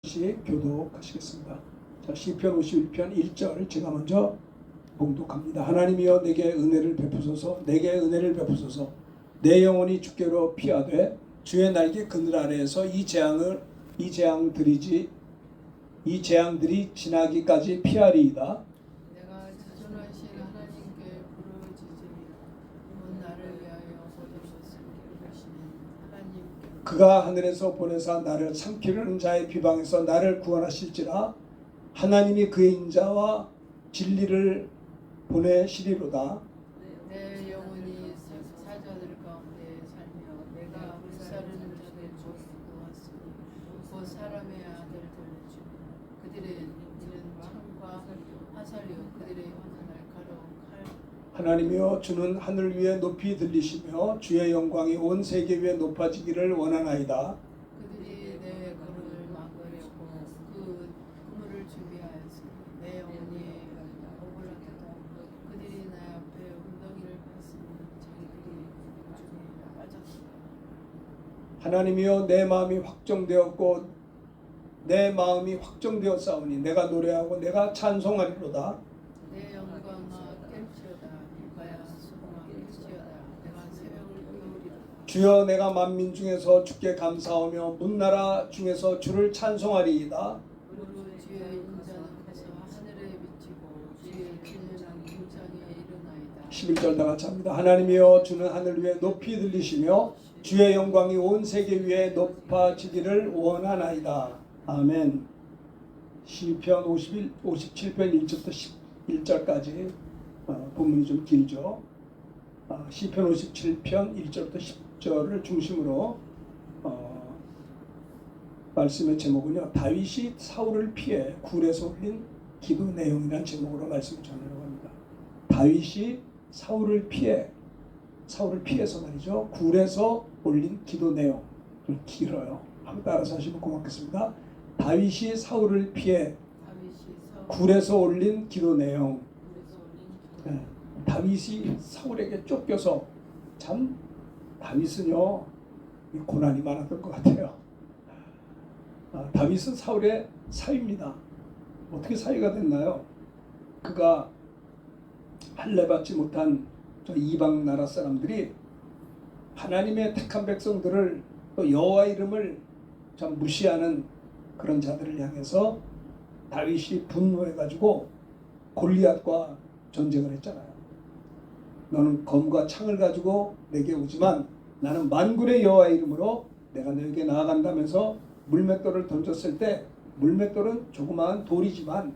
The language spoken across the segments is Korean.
교독하시겠습니다. 자, 시편 51편 1절 제가 먼저 봉독합니다. 하나님이여 내게 은혜를 베푸소서, 내게 은혜를 베푸소서. 내 영혼이 주께로 피하되 주의 날개 그늘 아래에서 이 재앙들이 지나기까지 피하리이다. 내가 지존하신 하나님께 부르짖으리라. 온 나를 위하여 보내셨으니 하나님께 그가 하늘에서 보내사 나를 삼키려는 자의 비방에서 나를 구원하실지라. 하나님이 그의 인자와 진리를 보내시리로다. 내 영혼이 사자들 가운데 살며 내가 불사르는 자들 구하시니 곧 사람의 아들들을 주며 그들의 이는 창과 화살이요 그들의 혀는 날카로운 칼. 하나님이여 주는 하늘 위에 높이 들리시며 주의 영광이 온 세계 위에 높아지기를 원하나이다. 그들이 내 걸음을 막으려고 그 그물을 준비하였으니 내 영혼이 억울하게도 그들이 내 앞에 웅덩이를 팠으니 자기들이 중에 빠졌다. 하나님이여 내 마음이 확정되었사오니 내가 노래하고 내가 찬송하리로다. 내 영광아 깰지어다 이가야 수고가 깰지어다 내가 새벽을 깨우리라. 주여 내가 만민 중에서 주께 감사하며 문나라 중에서 주를 찬송하리이다. 무릇 주의 인자는 커서 하늘에 비치고 주의 기능은 궁창에 이르나이다. 11절 다 같이 합니다. 하나님이여 주는 하늘 위에 높이 들리시며 주의 영광이 온 세계 위에 높아지기를 원하나이다. 아멘. 시편 57편 1절부터 11절까지 본문이 좀 길죠. 시편 57편 1절부터 10절을 중심으로 말씀의 제목은요. 다윗이 사울을 피해 굴에서 올린 기도 내용이라는 제목으로 말씀을 전하려고 합니다. 다윗이 사울을 피해서 말이죠. 굴에서 올린 기도 내용. 좀 길어요. 한번 따라서 하시면 고맙겠습니다. 다윗이 사울을 피해 굴에서 올린 기도 내용. 네. 다윗이 사울에게 쫓겨서 참 다윗은요 고난이 많았던 것 같아요. 다윗은 사울의 사위입니다. 어떻게 사위가 됐나요? 그가 할례받지 못한 저 이방 나라 사람들이 하나님의 택한 백성들을 또 여호와 이름을 참 무시하는 그런 자들을 향해서 다윗이 분노해가지고 골리앗과 전쟁을 했잖아요. 너는 검과 창을 가지고 내게 오지만 나는 만군의 여호와 이름으로 내가 너에게 나아간다면서 물맷돌을 던졌을 때 물맷돌은 조그마한 돌이지만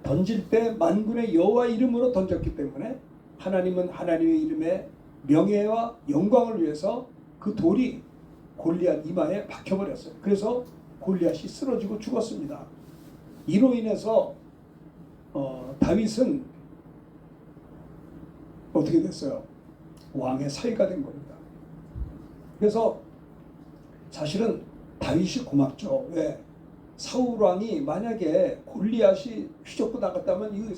던질 때 만군의 여호와 이름으로 던졌기 때문에 하나님은 하나님의 이름의 명예와 영광을 위해서 그 돌이 골리앗 이마에 박혀버렸어요. 그래서 골리앗이 쓰러지고 죽었습니다. 이로 인해서 다윗은 어떻게 됐어요? 왕의 사위가 된 겁니다. 그래서 사실은 다윗이 고맙죠. 왜? 사울 왕이 만약에 골리앗이 휘젓고 나갔다면 이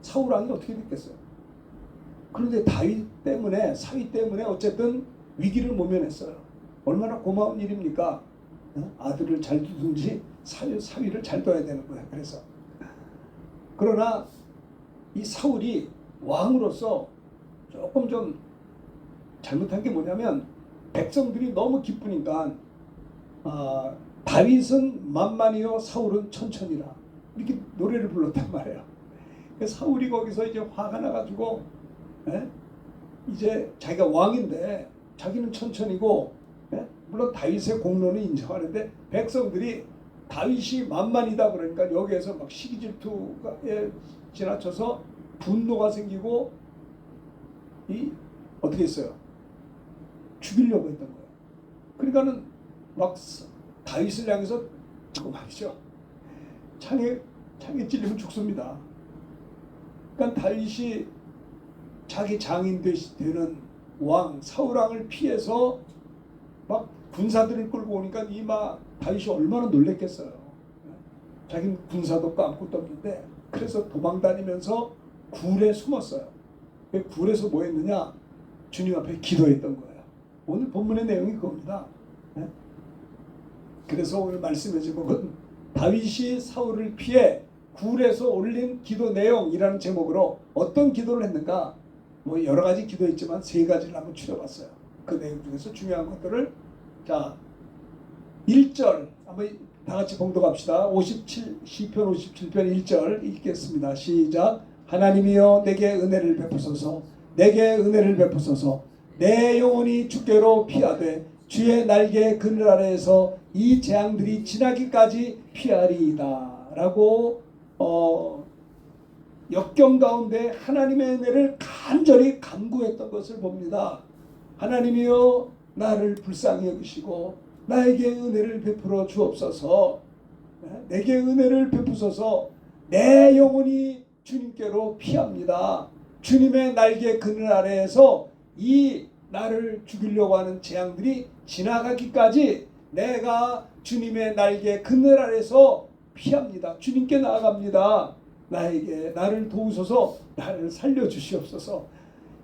사울 왕이 어떻게 됐겠어요? 그런데 다윗 때문에 사위 때문에 어쨌든 위기를 모면했어요. 얼마나 고마운 일입니까? 아들을 잘 두든지 사위를 잘 둬야 되는 거예요. 그래서 그러나 이 사울이 왕으로서 조금 좀 잘못한 게 뭐냐면 백성들이 너무 기쁘니까 다윗은 만만이요 사울은 천천히라 이렇게 노래를 불렀단 말이에요. 사울이 거기서 이제 화가 나가지고 이제 자기가 왕인데 자기는 천천히고 물론 다윗의 공로는 인정하는데 백성들이 다윗이 만만이다 그러니까 여기에서 막 시기 질투에 지나쳐서 분노가 생기고 어떻게 했어요? 죽이려고 했던 거예요. 그러니까는 막 다윗을 향해서 그거 말이죠. 창에 찔리면 죽습니다. 그러니까 다윗이 자기 장인 되는 왕 사울왕을 피해서 막 군사들을 끌고 오니까 다윗이 얼마나 놀랬겠어요. 자기는 군사도 없고 아무것도 없는데 그래서 도망다니면서 굴에 숨었어요. 굴에서 뭐 했느냐? 주님 앞에 기도했던 거예요. 오늘 본문의 내용이 그겁니다. 그래서 오늘 말씀의 제목은 다윗이 사울을 피해 굴에서 올린 기도 내용이라는 제목으로 어떤 기도를 했는가? 뭐 여러 가지 기도했지만 세 가지를 한번 추려봤어요. 그 내용 중에서 중요한 것들을 자 1절 한번 다 같이 봉독합시다. 57 시편 57편 1절 읽겠습니다. 시작. 하나님이여 내게 은혜를 베푸소서. 내게 은혜를 베푸소서. 내 영혼이 주께로 피하되 주의 날개 그늘 아래에서 이 재앙들이 지나기까지 피하리이다. 라고 역경 가운데 하나님의 은혜를 간절히 간구했던 것을 봅니다. 하나님이여 나를 불쌍히 여기시고 나에게 은혜를 베풀어 주옵소서. 내게 은혜를 베푸소서. 내 영혼이 주님께로 피합니다. 주님의 날개 그늘 아래에서 이 나를 죽이려고 하는 재앙들이 지나가기까지 내가 주님의 날개 그늘 아래에서 피합니다. 주님께 나아갑니다. 나를 도우소서. 나를 살려주시옵소서.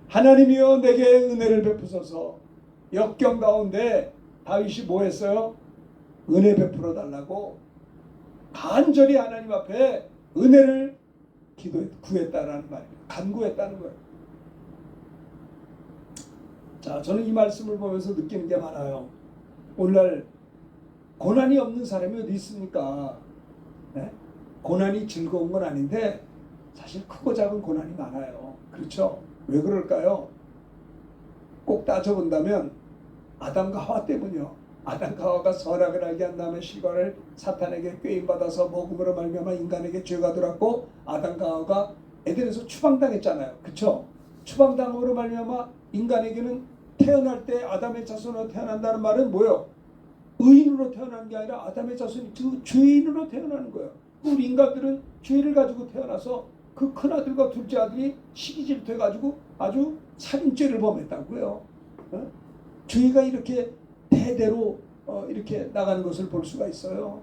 하나님이여 내게 은혜를 베푸소서. 역경 가운데 다윗이 뭐 했어요? 은혜 베풀어 달라고 간절히 하나님 앞에 은혜를 구했다라는 말이에요. 간구했다는 거예요. 자, 저는 이 말씀을 보면서 느끼는 게 많아요. 오늘날 고난이 없는 사람이 어디 있습니까? 네? 고난이 즐거운 건 아닌데 사실 크고 작은 고난이 많아요. 그렇죠? 왜 그럴까요? 꼭 따져본다면 아담과 하와 때문이요. 아담과 하와가 선악을 알게 한 다음에 실과를 사탄에게 꾀임받아서 먹음으로 말미암아 인간에게 죄가 들었고 아담과 하와가 에덴에서 추방당했잖아요. 그렇죠? 추방당함으로 말미암아 인간에게는 태어날 때 아담의 자손으로 태어난다는 말은 뭐예요? 의인으로 태어나는 게 아니라 아담의 자손이 죄인으로 태어나는 거예요. 우리 인간들은 죄를 가지고 태어나서 그 큰아들과 둘째 아들이 시기질투해가지고 아주 살인죄를 범했다고요. 죄가 이렇게 대대로 이렇게 나가는 것을 볼 수가 있어요.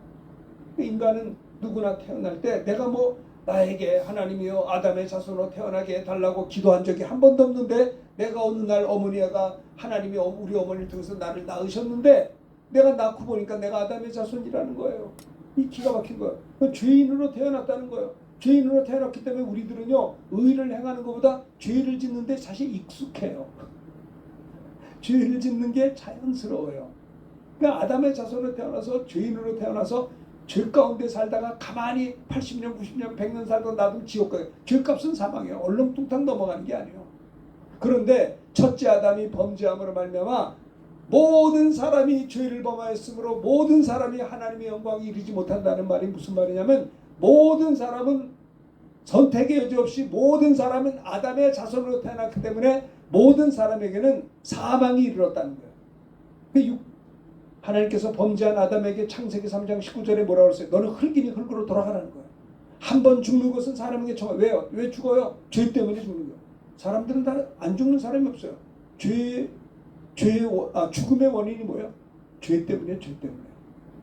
인간은 누구나 태어날 때 내가 뭐 나에게 하나님이여 아담의 자손으로 태어나게 해달라고 기도한 적이 한 번도 없는데 내가 어느 날 어머니가 하나님이 우리 어머니를 통해서 나를 낳으셨는데 내가 낳고 보니까 내가 아담의 자손이라는 거예요. 이 기가 막힌 거예요. 죄인으로 태어났다는 거예요. 죄인으로 태어났기 때문에 우리들은요 의를 행하는 것보다 죄를 짓는데 사실 익숙해요. 죄를 짓는 게 자연스러워요. 그러니까 아담의 자손으로 태어나서 죄인으로 태어나서 죄 가운데 살다가 가만히 80년, 90년, 100년 살고 나도 지옥 가요. 죄값은 사망이에요. 얼렁뚱땅 넘어가는 게 아니에요. 그런데 첫째 아담이 범죄함으로 말미암아 모든 사람이 죄를 범하였으므로 모든 사람이 하나님의 영광에 이르지 못한다는 말이 무슨 말이냐면 모든 사람은 선택의 여지 없이 모든 사람은 아담의 자손으로 태어났기 때문에 모든 사람에게는 사망이 이르렀다는 거예요. 하나님께서 범죄한 아담에게 창세기 3장 19절에 뭐라고 했어요? 너는 흙이니 흙으로 돌아가라는 거예요. 한 번 죽는 것은 사람에게 정말 왜요? 왜 죽어요? 죄 때문에 죽는 거예요. 사람들은 다 안 죽는 사람이 없어요. 죽음의 원인이 뭐예요? 죄 때문에.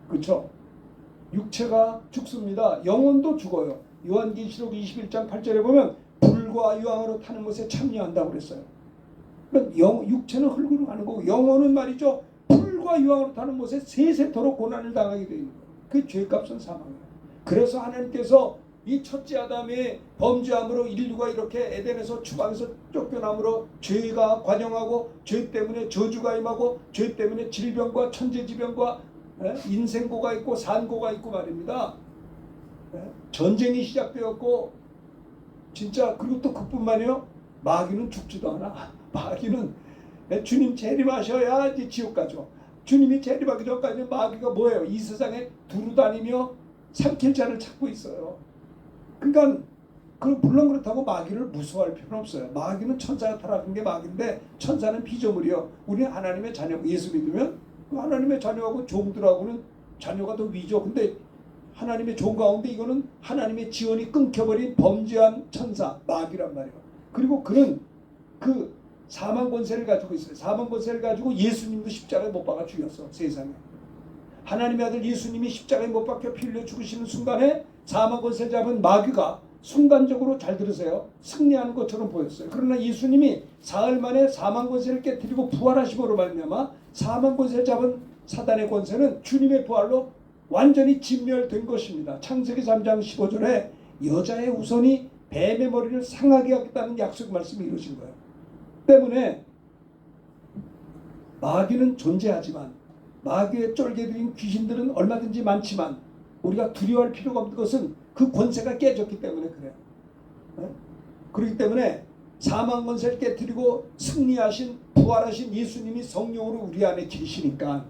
그렇죠? 육체가 죽습니다. 영혼도 죽어요. 요한계시록 21장 8절에 보면 불과 유황으로 타는 것에 참여한다고 그랬어요. 그러니까 육체는 흙으로 가는 거고 영혼은 말이죠. 불과 유황으로 타는 것에 세세토록 고난을 당하게 되는 거예요. 그 죄값은 사망이에요. 그래서 하나님께서 이 첫째 아담의 범죄함으로 인류가 이렇게 에덴에서 추방해서 쫓겨남으로 죄가 관영하고 죄 때문에 저주가 임하고 죄 때문에 질병과 천재지병과 인생고가 있고 산고가 있고 말입니다. 전쟁이 시작되었고 진짜 그리고 또 그뿐만이요. 마귀는 죽지도 않아. 마귀는 주님 재림하셔야 이제 지옥 가죠. 주님이 재림하기 전까지 마귀가 뭐예요? 이 세상에 두루다니며 삼킬 자를 찾고 있어요. 그러니까 물론 그렇다고 마귀를 무서워할 필요는 없어요. 마귀는 천사가 타락한 게 마귀인데 천사는 피조물이요. 우리는 하나님의 자녀. 예수 믿으면 하나님의 자녀하고 종들하고는 자녀가 더 위죠. 근데 하나님의 종 가운데 이거는 하나님의 지원이 끊겨버린 범죄한 천사 마귀란 말이에요. 그리고 그는 그 사망 권세를 가지고 있어요. 사망 권세를 가지고 예수님도 십자가에 못 박아 죽였어. 세상에. 하나님의 아들 예수님이 십자가에 못 박혀 피 흘려 죽으시는 순간에 사망 권세 잡은 마귀가 순간적으로 잘 들으세요. 승리하는 것처럼 보였어요. 그러나 예수님이 사흘 만에 사망 권세를 깨뜨리고 부활하심으로 말미암아 사망 권세 잡은 사단의 권세는 주님의 부활로 완전히 진멸된 것입니다. 창세기 3장 15절에 여자의 후손이 뱀의 머리를 상하게 하겠다는 약속 말씀이 이루어진 거예요. 때문에 마귀는 존재하지만 마귀의 쫄개들인 귀신들은 얼마든지 많지만 우리가 두려워할 필요가 없는 것은 그 권세가 깨졌기 때문에 그래요. 그렇기 때문에 사망 권세를 깨뜨리고 승리하신 부활하신 예수님이 성령으로 우리 안에 계시니까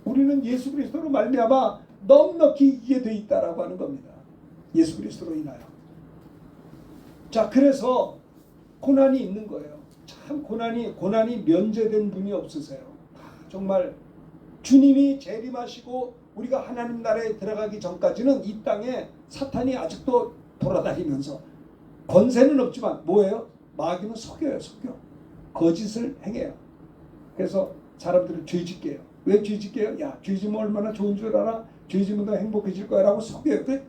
우리는 예수 그리스도로 말미암아 넉넉히 이기게 돼 있다라고 하는 겁니다. 예수 그리스도로 인하여. 자, 그래서 고난이 있는 거예요. 참 고난이 면제된 분이 없으세요. 정말 주님이 재림하시고 우리가 하나님 나라에 들어가기 전까지는 이 땅에 사탄이 아직도 돌아다니면서 권세는 없지만 뭐예요? 마귀는 속여요. 거짓을 행해요. 그래서 사람들을 죄짓게 해요. 왜 죄짓게 해요? 야, 죄지면 얼마나 좋은 줄 알아? 죄지면 더 행복해질 거야 라고 속여요. 그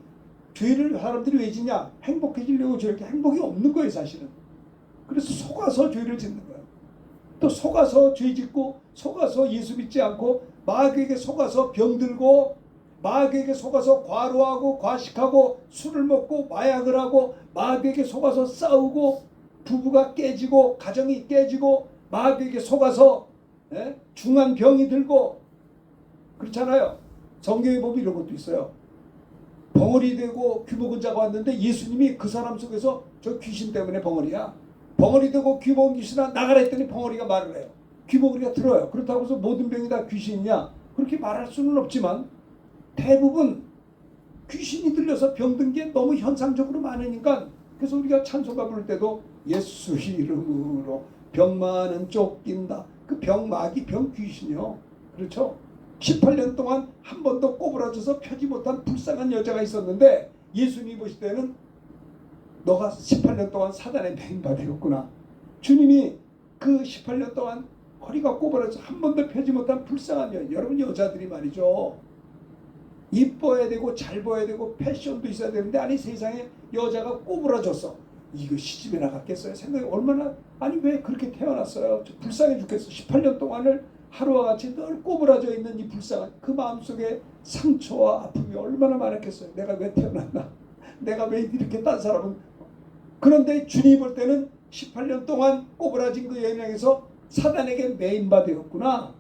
죄를 사람들이 왜 짓냐? 행복해지려고 저렇게 행복이 없는 거예요, 사실은. 그래서 속아서 죄를 짓는 거예요. 또 속아서 죄 짓고 속아서 예수 믿지 않고 마귀에게 속아서 병들고 마귀에게 속아서 과로하고 과식하고 술을 먹고 마약을 하고 마귀에게 속아서 싸우고 부부가 깨지고 가정이 깨지고 마귀에게 속아서 중한 병이 들고 그렇잖아요. 성경에 보면 이런 것도 있어요. 벙어리 되고 귀먹은 자가 왔는데 예수님이 그 사람 속에서 저 귀신 때문에 벙어리야. 벙어리 되고 귀먹은 귀신아 나가라 했더니 벙어리가 말을 해요. 귀먹으리가 들어요. 그렇다고 해서 모든 병이 다 귀신이냐? 그렇게 말할 수는 없지만 대부분 귀신이 들려서 병든 게 너무 현상적으로 많으니까 그래서 우리가 찬송가 부를 때도 예수 이름으로 병만은 쫓긴다. 그 병마귀 병귀신이요. 그렇죠? 18년 동안 한 번도 꼬부라져서 펴지 못한 불쌍한 여자가 있었는데 예수님이 보실 때는 너가 18년 동안 사단의 매인바 되었구나. 주님이 그 18년 동안 허리가 꼬부라져서 한 번도 펴지 못한 불쌍한 여자. 여러분 여자들이 말이죠. 이뻐야 되고 잘 보여야 되고 패션도 있어야 되는데 아니 세상에 여자가 꼬부라졌어. 이거 시집에 나갔겠어요? 생각이 얼마나 아니 왜 그렇게 태어났어요? 불쌍해 죽겠어. 18년 동안을 하루와 같이 늘 꼬부라져 있는 이 불쌍한 그 마음속에 상처와 아픔이 얼마나 많았겠어요. 내가 왜 태어났나? 내가 왜 이렇게 딴 사람은 그런데 주님이 볼 때는 18년 동안 꼬부라진 그 여인에게서 사단에게 매인바 되었구나.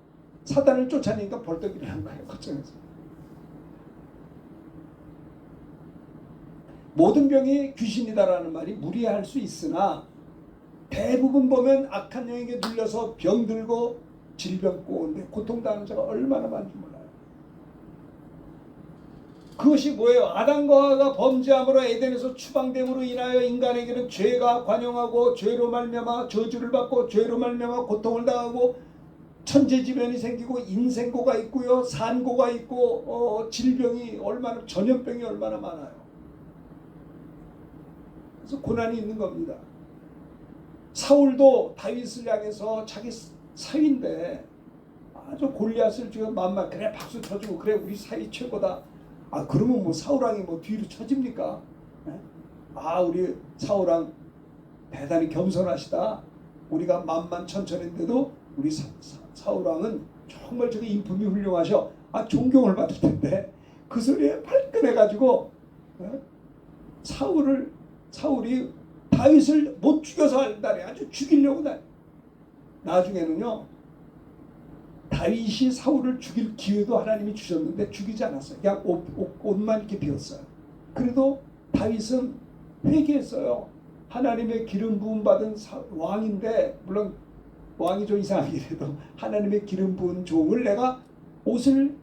사단을 쫓아내니까 벌떡 일어난 거예요. 걱정해서. 모든 병이 귀신이다라는 말이 무리할 수 있으나 대부분 보면 악한 영에게 눌려서 병들고 질병 꼬는데 고통당하는 자가 얼마나 많은지 몰라요. 그것이 뭐예요? 아담과 하와가 범죄함으로 에덴에서 추방됨으로 인하여 인간에게는 죄가 관영하고 죄로 말미암아 저주를 받고 죄로 말미암아 고통을 당하고 천재지변이 생기고 인생고가 있고요, 산고가 있고 질병이 얼마나 전염병이 얼마나 많아요. 그래서 고난이 있는 겁니다. 사울도 다윗을 향해서 자기 사위인데 아주 골리앗을 지금 만만 그래 박수 쳐주고 그래 우리 사위 최고다. 아 그러면 뭐 사울왕이 뭐 뒤로 쳐집니까? 아 우리 사울왕 대단히 겸손하시다. 우리가 만만천천인데도 우리 사울왕은 정말 저게 인품이 훌륭하셔. 아 존경을 받을 텐데 그 소리에 발끈해가지고 사울이 다윗을 못 죽여서 한다네. 아주 죽이려고 나중에는요 다윗이 사울을 죽일 기회도 하나님이 주셨는데 죽이지 않았어요. 그냥 옷만 이렇게 비었어요. 그래도 다윗은 회개했어요. 하나님의 기름 부음 받은 왕인데 물론 왕이 좀 이상하긴 해도 하나님의 기름 부은 종을 내가 옷을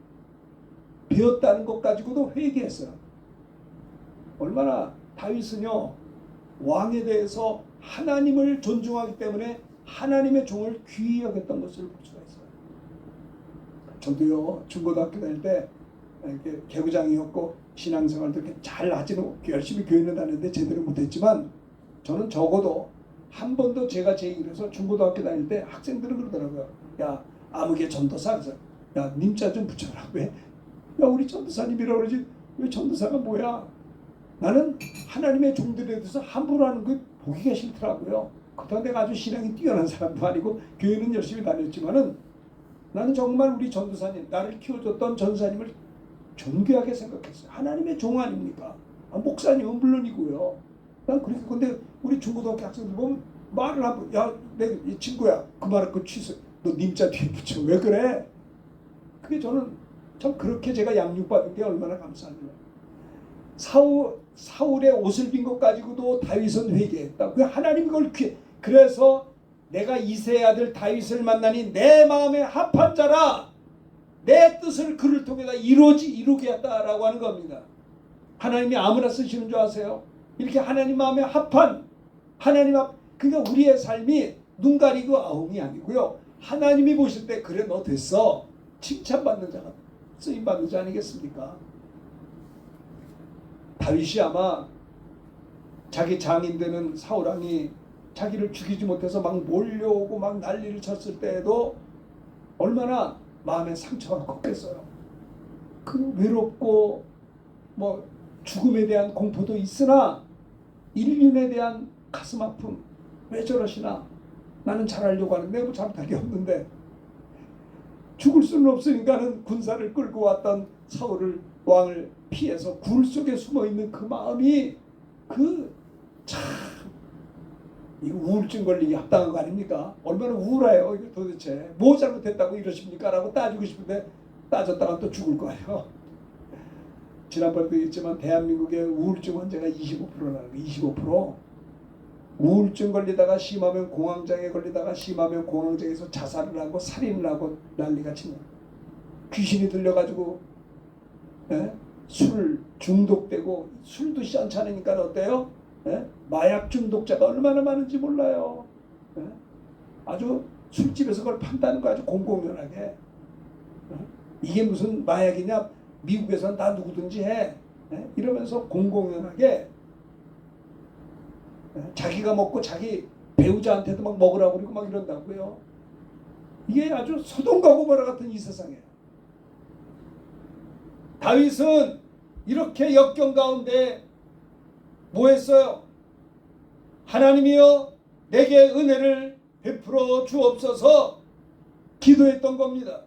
베었다는 것 가지고도 회개했어요. 얼마나 다윗은요 왕에 대해서 하나님을 존중하기 때문에 하나님의 종을 귀히 여겼던 것을 볼 수가 있어요. 저도요 중고등학교 다닐 때 이렇게 개구장이었고 신앙생활도 이렇게 잘 하지는 열심히 교회는 다녔는데 제대로 못했지만 저는 적어도 한 번도 제가 제 일에서 중고등학교 다닐 때 학생들은 그러더라고요. 야 아무개 전도사 그래서 야 님자 좀 붙여라. 왜? 야 우리 전도사님이라고 그러지 왜 전도사가 뭐야? 나는 하나님의 종들에 대해서 함부로 하는 거 보기가 싫더라고요. 그동안 내가 아주 신앙이 뛰어난 사람도 아니고 교회는 열심히 다녔지만은 나는 정말 우리 전도사님 나를 키워줬던 전도사님을 존귀하게 생각했어요. 하나님의 종 아닙니까? 목사님은 물론이고요. 난 그렇게. 근데 우리 중고등학교 학생들 보면 말을 하면, 야, 내 친구야, 그 말을 그 취소, 너 님자 뒤에 붙여. 왜 그래? 그게 저는 참 그렇게 제가 양육받은 게 얼마나 감사합니다. 사울의 옷을 빈 것 가지고도 다윗은 회개했다. 그 하나님 그걸 그래서 내가 이새의 아들 다윗을 만나니 내 마음에 합한 자라, 내 뜻을 그를 통해서 이루게 했다라고 하는 겁니다. 하나님이 아무나 쓰시는 줄 아세요? 이렇게 하나님 마음에 합한, 그러니까 우리의 삶이 눈 가리고 아웅이 아니고요. 하나님이 보실 때 그래 너 됐어, 칭찬받는 자가 쓰임받는 자 아니겠습니까? 다윗이 아마 자기 장인 되는 사울왕이 자기를 죽이지 못해서 막 몰려오고 막 난리를 쳤을 때에도 얼마나 마음에 상처가 컸겠어요. 그 외롭고 뭐 죽음에 대한 공포도 있으나 인륜에 대한 가슴 아픔, 왜 저러시나, 나는 잘하려고 하는데 뭐 잘못한 게 없는데, 죽을 수는 없으니까는 군사를 끌고 왔던 사울을 왕을 피해서 굴 속에 숨어 있는 그 마음이 참 이거 우울증 걸리기 합당한 거 아닙니까? 얼마나 우울해요. 이거 도대체 뭐 잘못했다고 이러십니까? 라고 따지고 싶은데 따졌다가 또 죽을 거예요. 지난번에도 얘기했지만 대한민국의 우울증 환자가 25%라는 거. 25%. 우울증 걸리다가 심하면 공황장애 걸리다가 심하면 공황장애에서 자살을 하고 살인을 하고 난리가 치는, 귀신이 들려가지고 술 중독되고, 술도 시원찮으니까 어때요? 마약 중독자가 얼마나 많은지 몰라요. 아주 술집에서 그걸 판다는 거 아주 공공연하게. 이게 무슨 마약이냐, 미국에서는 다 누구든지 해. 이러면서 공공연하게 자기가 먹고 자기 배우자한테도 막 먹으라고 그러고 막 이런다고요. 이게 아주 소돔과 고모라 같은 이 세상이에요. 다윗은 이렇게 역경 가운데 뭐 했어요? 하나님이여 내게 은혜를 베풀어 주옵소서 기도했던 겁니다.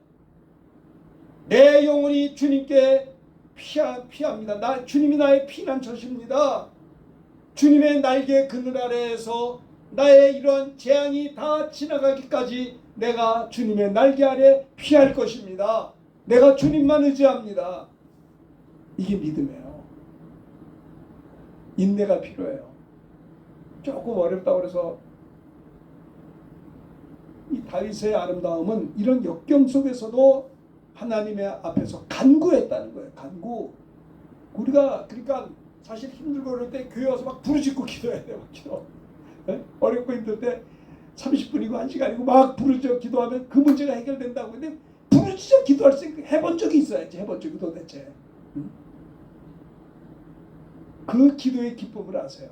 내 영혼이 주님께 피합니다. 주님이 나의 피난처십니다. 주님의 날개 그늘 아래에서 나의 이러한 재앙이 다 지나가기까지 내가 주님의 날개 아래 피할 것입니다. 내가 주님만 의지합니다. 이게 믿음이에요. 인내가 필요해요. 조금 어렵다고 그래서 이 다윗의 아름다움은 이런 역경 속에서도 하나님의 앞에서 간구했다는 거예요. 간구. 우리가 그러니까 사실 힘들고 그럴 때 교회 와서 막 부르짖고 기도해야 돼요. 기도. 어렵고 힘들 때 30분이고 1시간이고 막 부르짖어 기도하면 그 문제가 해결된다고. 근데 부르짖어 기도할 수 있게 해본 적이 있어야지. 해본 적이 도대체. 그 기도의 기쁨을 아세요.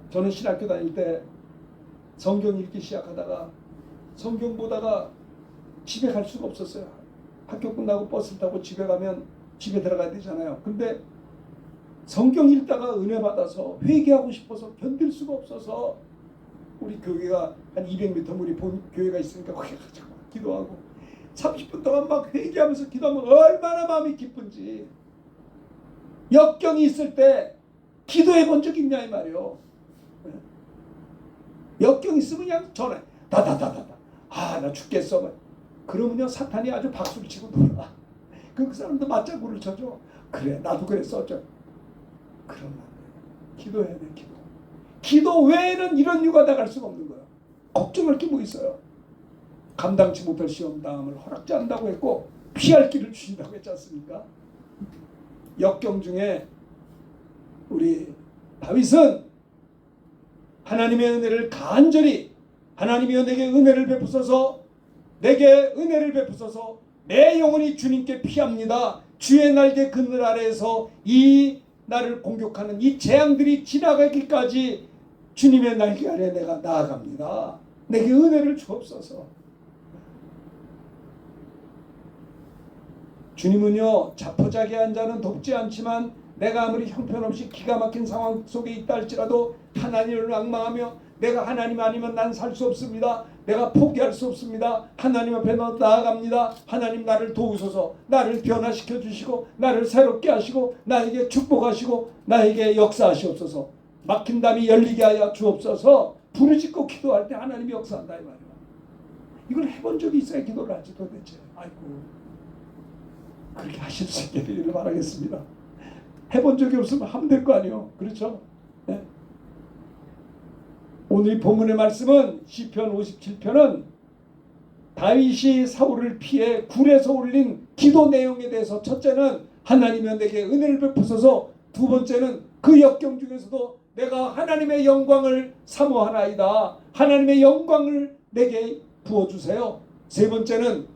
저는 신학교 다닐 때 성경 읽기 시작하다가 성경 보다가 집에 갈 수가 없었어요. 학교 끝나고 버스 타고 집에 가면 집에 들어가야 되잖아요. 근데 성경 읽다가 은혜 받아서 회개하고 싶어서 견딜 수가 없어서 우리 교회가 한 200m 우리 본 교회가 있으니까 거기 가서 기도하고 30분 동안 막 회개하면서 기도하면 얼마나 마음이 기쁜지. 역경이 있을 때 기도해 본 적 있냐 이 말이요. 역경 있으면 그냥 전해 다다다다다. 나 죽겠어. 그러면요 사탄이 아주 박수를 치고 놀아. 그 사람도 맞장구를 쳐줘. 그래 나도 그랬어. 그러면 기도해야 돼. 기도 외에는 이런 유가 나갈 수가 없는 거예요. 걱정할 게 뭐 있어요. 감당치 못할 시험 당함을 허락지 않는다고 했고 피할 길을 주신다고 했지 않습니까? 역경 중에 우리 다윗은 하나님의 은혜를 간절히, 하나님이여 내게 은혜를 베푸소서, 내게 은혜를 베푸소서, 내 영혼이 주님께 피합니다. 주의 날개 그늘 아래에서 이 나를 공격하는 이 재앙들이 지나가기까지 주님의 날개 아래 내가 나아갑니다. 내게 은혜를 주옵소서. 주님은요 자포자기한 자는 돕지 않지만 내가 아무리 형편없이 기가 막힌 상황 속에 있다 할지라도 하나님을 앙망하며 내가 하나님 아니면 난 살 수 없습니다. 내가 포기할 수 없습니다. 하나님 앞에 나아갑니다. 하나님 나를 도우소서. 나를 변화시켜 주시고 나를 새롭게 하시고 나에게 축복하시고 나에게 역사하시옵소서. 막힌 담이 열리게 하여 주옵소서. 부르짖고 기도할 때 하나님이 역사한다 이 말이야. 이걸 해본 적이 있어야 기도를 하지 도대체. 아이고, 그렇게 하실 수 있게 되기를 바라겠습니다. 해본 적이 없으면 하면 될 거 아니에요. 그렇죠? 네. 오늘 이 본문의 말씀은 시편 57편은 다윗이 사울을 피해 굴에서 올린 기도 내용에 대해서 첫째는 하나님이 내게 은혜를 베푸소서, 두 번째는 그 역경 중에서도 내가 하나님의 영광을 사모하나이다. 하나님의 영광을 내게 부어주세요. 세 번째는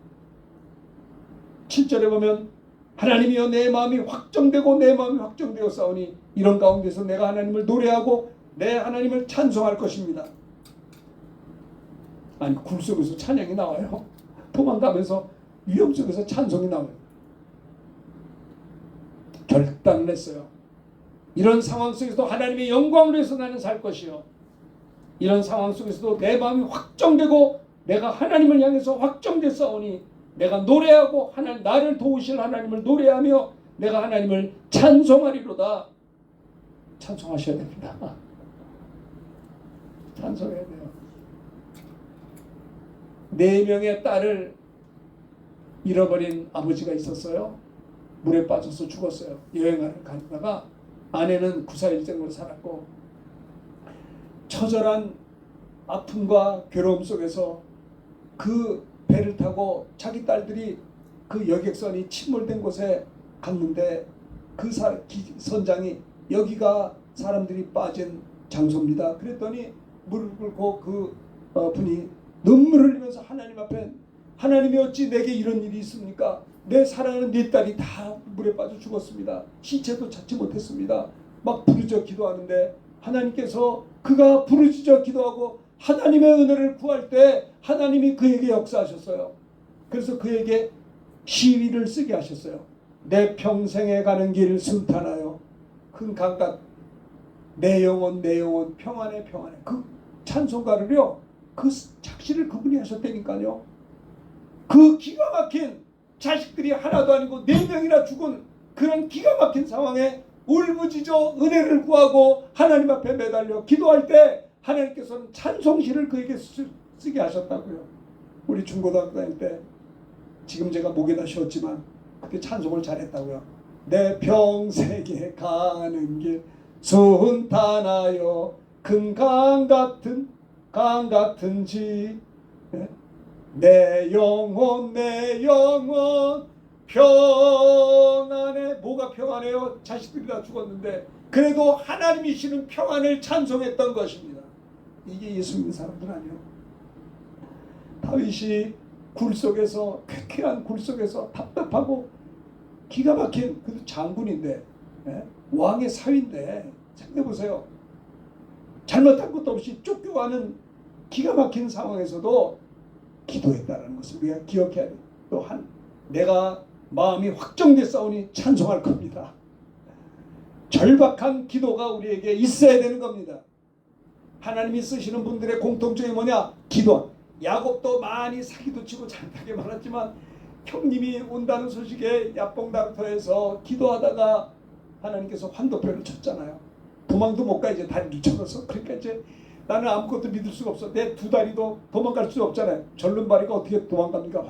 7절에 보면 하나님이여 내 마음이 확정되고 내 마음이 확정되어 싸우니 이런 가운데서 내가 하나님을 노래하고 내 하나님을 찬송할 것입니다. 아니, 굴 속에서 찬양이 나와요. 도망가면서 위험 속에서 찬송이 나와요. 결단을 했어요. 이런 상황 속에서도 하나님의 영광을 위해서 나는 살 것이요, 이런 상황 속에서도 내 마음이 확정되고 내가 하나님을 향해서 확정됐사오니 내가 노래하고 하나님, 나를 도우실 하나님을 노래하며 내가 하나님을 찬송하리로다. 찬송하셔야 됩니다. 찬송해야 돼요. 4명의 딸을 잃어버린 아버지가 있었어요. 물에 빠져서 죽었어요. 여행을 가다가 아내는 구사일생으로 살았고, 처절한 아픔과 괴로움 속에서 그 배를 타고 자기 딸들이 그 여객선이 침몰된 곳에 갔는데 그 선장이 여기가 사람들이 빠진 장소입니다. 그랬더니 무릎 꿇고 그 분이 눈물을 흘리면서 하나님 앞에, 하나님이 어찌 내게 이런 일이 있습니까? 내 사랑하는 네 딸이 다 물에 빠져 죽었습니다. 시체도 찾지 못했습니다. 막 부르짖어 기도하는데 하나님께서 그가 부르짖어 기도하고 하나님의 은혜를 구할 때 하나님이 그에게 역사하셨어요. 그래서 그에게 시위를 쓰게 하셨어요. 내 평생에 가는 길 순탄하여 큰 강같 내 영혼 평안해 평안해. 그 찬송가를요, 그 작시를 그분이 하셨다니까요. 그 기가 막힌, 자식들이 하나도 아니고 4명이나 죽은 그런 기가 막힌 상황에 울부짖어 은혜를 구하고 하나님 앞에 매달려 기도할 때 하나님께서는 찬송시를 그에게 쓰게 하셨다고요. 우리 중고등학교 다닐 때, 지금 제가 목에다 씌웠지만 그때 찬송을 잘했다고요. 내 평생에 가는 길 순탄하여 큰 강 같은지 내 영혼 평안해. 뭐가 평안해요? 자식들이 다 죽었는데 그래도 하나님이시는 평안을 찬송했던 것입니다. 이게 예수 믿는 사람들 아니에요? 다윗이 굴속에서, 쾌쾌한 굴속에서 답답하고 기가 막힌, 그 장군인데, 왕의 사위인데, 생각해보세요. 잘못한 것도 없이 쫓겨가는 기가 막힌 상황에서도 기도했다는 것을 우리가 기억해야 돼요. 또한 내가 마음이 확정됐사오니 찬송할 겁니다. 절박한 기도가 우리에게 있어야 되는 겁니다. 하나님이 쓰시는 분들의 공통점이 뭐냐? 기도. 야곱도 많이 사기도 치고 장하게 말았지만 형님이 온다는 소식에 야뽕다르터에서 기도하다가 하나님께서 환도표를 쳤잖아요. 도망도 못 가, 이제 다리를 쳐서. 그러니까 이제 나는 아무것도 믿을 수가 없어. 내 2다리도 도망갈 수 없잖아요. 절름발이가 어떻게 도망갑니까?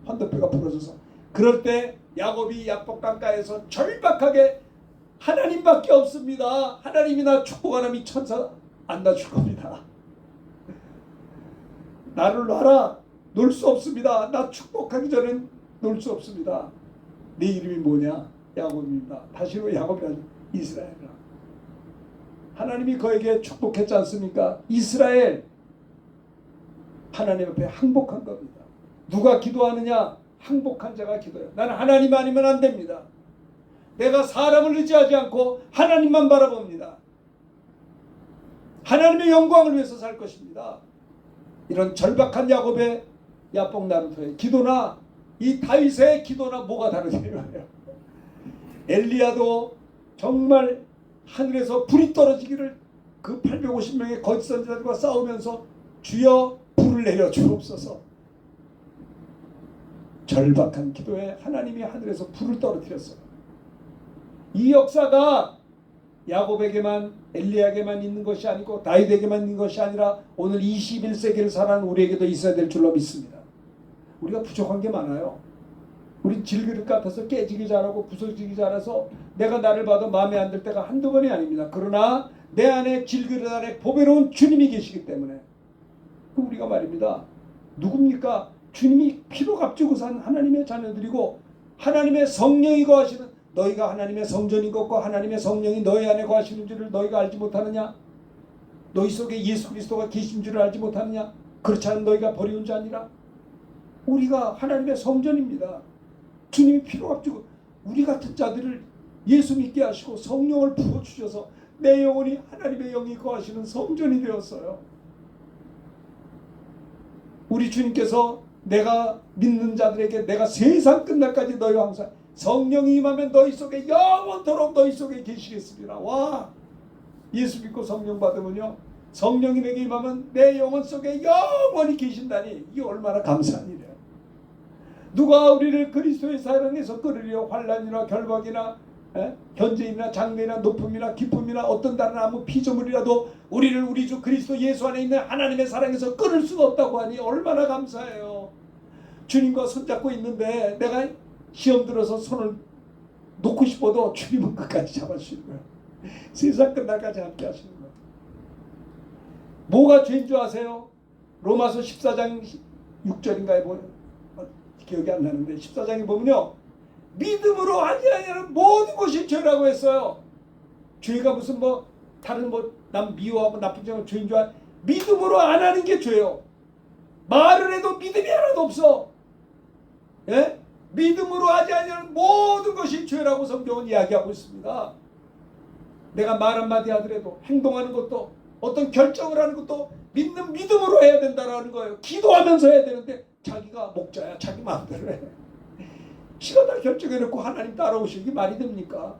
환도표가 부러져서. 그럴 때 야곱이 야복강가에서 절박하게 하나님밖에 없습니다. 하나님이 나 축복하라면 이 천사 안 놔줄 겁니다. 나를 놔라. 놀 수 없습니다. 나 축복하기 전엔 놀 수 없습니다. 네 이름이 뭐냐? 야곱입니다. 다시로 야곱이 아니라 이스라엘이라. 하나님이 그에게 축복했지 않습니까? 이스라엘. 하나님 앞에 항복한 겁니다. 누가 기도하느냐? 항복한 자가 기도해요. 나는 하나님 아니면 안 됩니다. 내가 사람을 의지하지 않고 하나님만 바라봅니다. 하나님의 영광을 위해서 살 것입니다. 이런 절박한 야곱의 야복나루토의 기도나 이 다윗의 기도나 뭐가 다르냐요? 엘리야도 정말 하늘에서 불이 떨어지기를 그 850명의 거짓 선지자들과 싸우면서 주여 불을 내려 주옵소서. 절박한 기도에 하나님이 하늘에서 불을 떨어뜨렸어요. 이 역사가 야곱에게만 엘리야에게만 있는 것이 아니고 다윗에게만 있는 것이 아니라 오늘 21세기를 살아가는 우리에게도 있어야 될 줄로 믿습니다. 우리가 부족한 게 많아요. 우리 질그릇 같아서 깨지기 잘하고 부서지기 잘해서 내가 나를 봐도 마음에 안 들 때가 한두 번이 아닙니다. 그러나 내 안에 질그릇 안에 보배로운 주님이 계시기 때문에 우리가 말입니다. 누굽니까? 주님이 피로 값주고 산 하나님의 자녀들이고 하나님의 성령이 거하시는 너희가 하나님의 성전인 것과 하나님의 성령이 너희 안에 거하시는 줄을 너희가 알지 못하느냐? 너희 속에 예수 그리스도가 계신 줄을 알지 못하느냐? 그렇지 않은 너희가 버리운 자 아니라 우리가 하나님의 성전입니다. 주님이 피로 값주고 우리 같은 자들을 예수 믿게 하시고 성령을 부어주셔서 내 영혼이 하나님의 영이 거하시는 성전이 되었어요. 우리 주님께서 내가 믿는 자들에게 내가 세상 끝날까지 너희와 항상 성령이 임하면 너희 속에 영원토록 너희 속에 계시겠습니다. 와, 예수 믿고 성령 받으면요 성령이 내게 임하면 내 영혼 속에 영원히 계신다니 이게 얼마나 감사한 일이에요. 누가 우리를 그리스도의 사랑에서 끌으려 환난이나 결박이나 현재이나 장래나 높음이나 기쁨이나 어떤 다른 아무 피조물이라도 우리를 우리 주 그리스도 예수 안에 있는 하나님의 사랑에서 끌을 수가 없다고 하니 얼마나 감사해요. 주님과 손잡고 있는데 내가 시험 들어서 손을 놓고 싶어도 주님은 끝까지 잡아주시는 거예요. 세상 끝날까지 함께 하시는 거예요. 뭐가 죄인 줄 아세요? 로마서 14장 6절인가에 보면 기억이 안 나는데 14장에 보면요 믿음으로 하지 아니하는 모든 것이 죄라고 했어요. 죄가 무슨 뭐 다른 뭐 남 미워하고 나쁜 점은 죄인 줄 믿음으로 안 하는 게 죄요. 말을 해도 믿음이 하나도 없어. 예? 믿음으로 하지 아니하는 모든 것이 죄라고 성경은 이야기하고 있습니다. 내가 말 한마디 하더라도 행동하는 것도 어떤 결정을 하는 것도 믿는 믿음으로 해야 된다는 거예요. 기도하면서 해야 되는데 자기가 목자야. 자기 마음대로 해. 지가 다 결정해놓고 하나님 따라오시기 말이 됩니까?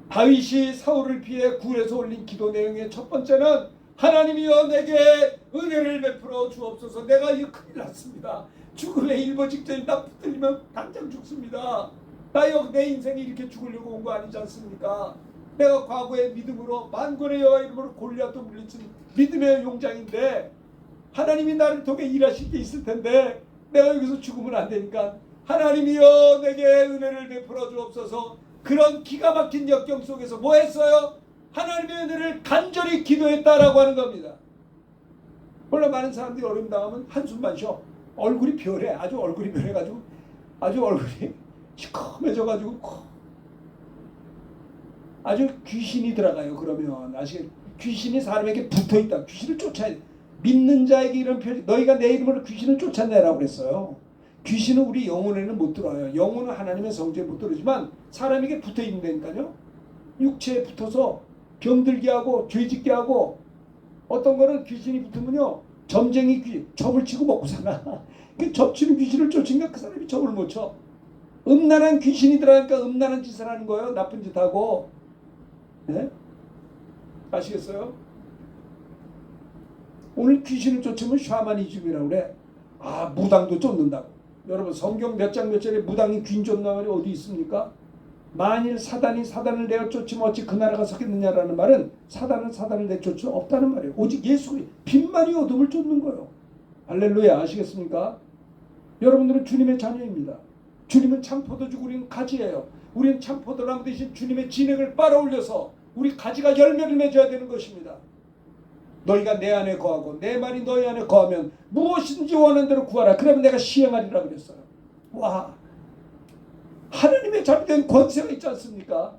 다윗이 사울을 피해 굴에서 올린 기도 내용의 첫 번째는 하나님이여 내게 은혜를 베풀어 주옵소서. 내가 이거 큰일 났습니다. 죽음의 일보 직전이 나 붙들리면 당장 죽습니다. 내 인생이 이렇게 죽으려고 온 거 아니지 않습니까? 내가 과거에 믿음으로 만군의 여호와 이름으로 골리앗도 물리친 믿음의 용장인데 하나님이 나를 통해 일하실 게 있을 텐데 내가 여기서 죽으면 안 되니까 하나님이여 내게 은혜를 베풀어 주옵소서. 그런 기가 막힌 역경 속에서 뭐 했어요? 하나님의 은혜를 간절히 기도했다라고 하는 겁니다. 원래 많은 사람들이 어려움 당하면 한숨만 쉬어. 얼굴이 별해. 아주 얼굴이 별해가지고 아주 얼굴이 시커매져가지고 아주 귀신이 들어가요. 그러면 아시겠? 귀신이 사람에게 붙어있다. 귀신을 쫓아야 돼. 믿는 자에게 이런 표현, 너희가 내 이름으로 귀신을 쫓아내라고 그랬어요. 귀신은 우리 영혼에는 못 들어와요. 영혼은 하나님의 성전에 못 들어오지만 사람에게 붙어 있는다니까요. 육체에 붙어서 병들게 하고 죄짓게 하고 어떤 거는 귀신이 붙으면요 점쟁이 귀 점을 치고 먹고 사나. 그 접치는 귀신을 쫓으니까 그 사람이 점을 못 쳐. 음란한 귀신이 들어가니까 음란한 짓을 하는 거예요. 나쁜 짓 하고. 네? 아시겠어요? 오늘 귀신을 쫓으면 샤머니즘이라고 그래. 아, 무당도 쫓는다고. 여러분 성경 몇 장 몇 절에 무당이 귀인 쫓는 말이 어디 있습니까? 만일 사단이 사단을 내어 쫓으면 어찌 그 나라가 서겠느냐라는 말은 사단은 사단을 내쫓을 수 없다는 말이에요. 오직 예수 빛만이 어둠을 쫓는 거예요. 할렐루야. 아시겠습니까? 여러분들은 주님의 자녀입니다. 주님은 참 포도주고 우리는 가지예요. 우리는 참 포도나무 대신 주님의 진액을 빨아올려서 우리 가지가 열매를 맺어야 되는 것입니다. 너희가 내 안에 거하고 내 말이 너희 안에 거하면 무엇이든지 원하는 대로 구하라. 그러면 내가 시행하리라 그랬어요. 와, 하나님의 잘못된 권세가 있지 않습니까?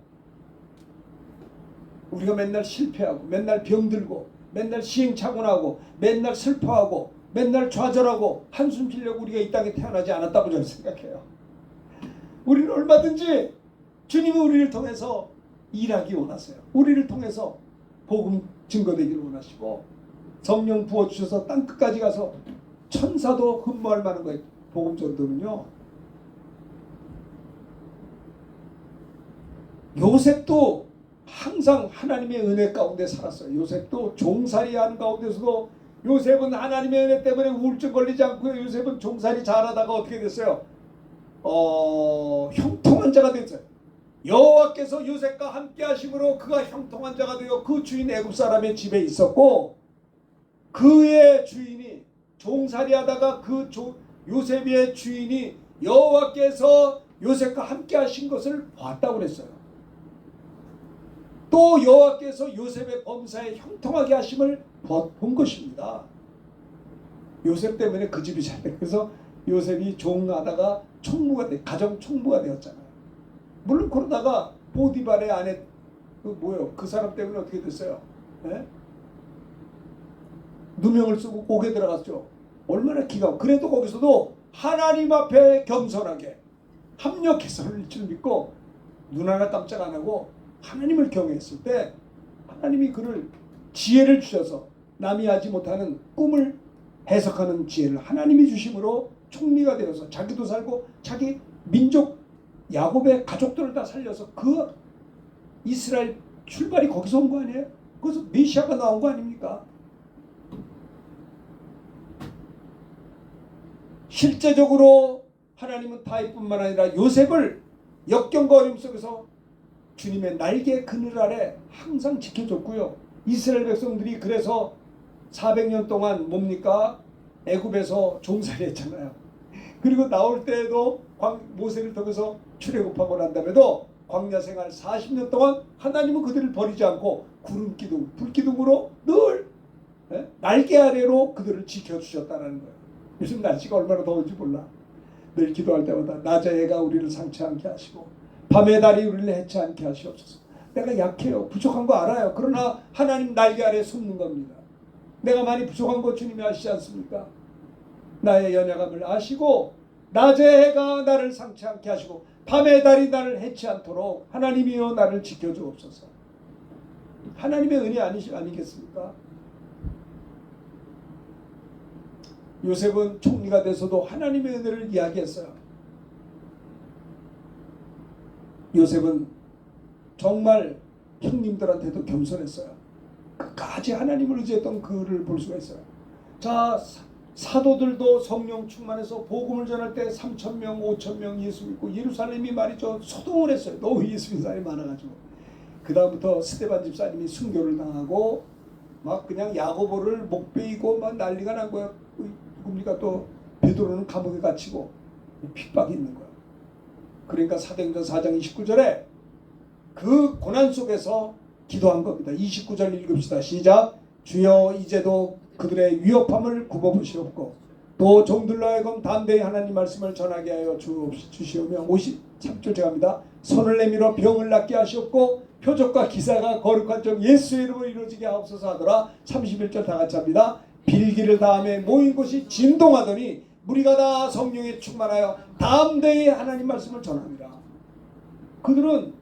우리가 맨날 실패하고 맨날 병들고 맨날 시행착오하고 맨날 슬퍼하고 맨날 좌절하고 한숨 쉬려고 우리가 이 땅에 태어나지 않았다고 저는 생각해요. 우리는 얼마든지 주님은 우리를 통해서 일하기 원하세요. 우리를 통해서 복음 증거되기를 원하시고 성령 부어주셔서 땅끝까지 가서 천사도 흠모할 만한 거예요. 복음 전도는요. 요셉도 항상 하나님의 은혜 가운데 살았어요. 요셉도 종살이하는 가운데서도 요셉은 하나님의 은혜 때문에 우울증 걸리지 않고요. 요셉은 종살이 잘하다가 어떻게 됐어요? 형통한 자가 됐어요. 여호와께서 요셉과 함께 하심으로 그가 형통한 자가 되어 그 주인 애굽 사람의 집에 있었고, 그의 주인이 종살이하다가 요셉의 주인이 여호와께서 요셉과 함께 하신 것을 봤다고 그랬어요. 또 여호와께서 요셉의 범사에 형통하게 하심을 본 것입니다. 요셉 때문에 그 집이 잘 돼. 그래서 요셉이 종하다가 가정 총무가 되었잖아요. 물론 그러다가 보디발의 아내 그 사람 때문에 어떻게 됐어요? 네? 누명을 쓰고 옥에 들어갔죠. 얼마나 기가. 그래도 거기서도 하나님 앞에 겸손하게 합력해서를 줄 믿고 눈 하나 깜짝 안 하고 하나님을 경외했을 때 하나님이 그를 지혜를 주셔서 남이 하지 못하는 꿈을 해석하는 지혜를 하나님이 주심으로 총리가 되어서 자기도 살고 자기 민족 야곱의 가족들을 다 살려서 그 이스라엘 출발이 거기서 온 거 아니에요? 그래서 메시아가 나온 거 아닙니까? 실제적으로 하나님은 다윗뿐만 아니라 요셉을 역경과 어려움 속에서 주님의 날개 그늘 아래 항상 지켜줬고요. 이스라엘 백성들이 그래서 400년 동안 뭡니까? 애굽에서 종살이 했잖아요. 그리고 나올 때에도 모세를 통해서 출애굽하고 난 다음에도 광야 생활 40년 동안 하나님은 그들을 버리지 않고 구름 기둥, 불 기둥으로 늘 날개 아래로 그들을 지켜주셨다는 거예요. 요즘 날씨가 얼마나 더운지 몰라. 늘 기도할 때마다 낮의 해가 우리를 상치 않게 하시고 밤의 달이 우리를 해치 않게 하시옵소서. 내가 약해요. 부족한 거 알아요. 그러나 하나님 날개 아래 숨는 겁니다. 내가 많이 부족한 거 주님이 아시지 않습니까? 나의 연약함을 아시고 낮의 해가 나를 상치 않게 하시고 밤의 달이 나를 해치 않도록 하나님이여 나를 지켜주옵소서. 하나님의 은혜 아니겠습니까? 요셉은 총리가 돼서도 하나님의 은혜를 이야기했어요. 요셉은 정말 형님들한테도 겸손했어요. 끝까지 하나님을 의지했던 그를 볼 수가 있어요. 자, 사도들도 성령 충만해서 복음을 전할 때 3,000명, 5,000명 예수 믿고 예루살렘이 말이죠. 소동을 했어요. 너무 예수 믿는 사람이 많아가지고. 그 다음부터 스데반 집사님이 순교를 당하고 막 그냥 야고보를 목 베이고 막 난리가 난 거야. 누굽니까? 또 베드로는 감옥에 갇히고 핍박이 있는 거야. 그러니까 사도행전 4장 29절에 그 고난 속에서 기도한 겁니다. 29절 읽읍시다. 시작. 주여 이제도 그들의 위협함을 굽어보시옵고 또 종들로 하여금 담대히 하나님 말씀을 전하게 하여 주시오며 53절 제가합니다. 손을 내밀어 병을 낫게 하시옵고 표적과 기사가 거룩한 적 예수의 이름으로 이루어지게 하옵소서 하더라. 31절 다 같이 합니다. 빌기를 다음에 모인 곳이 진동하더니 무리가 다 성령에 충만하여 담대히 하나님 말씀을 전합니다. 그들은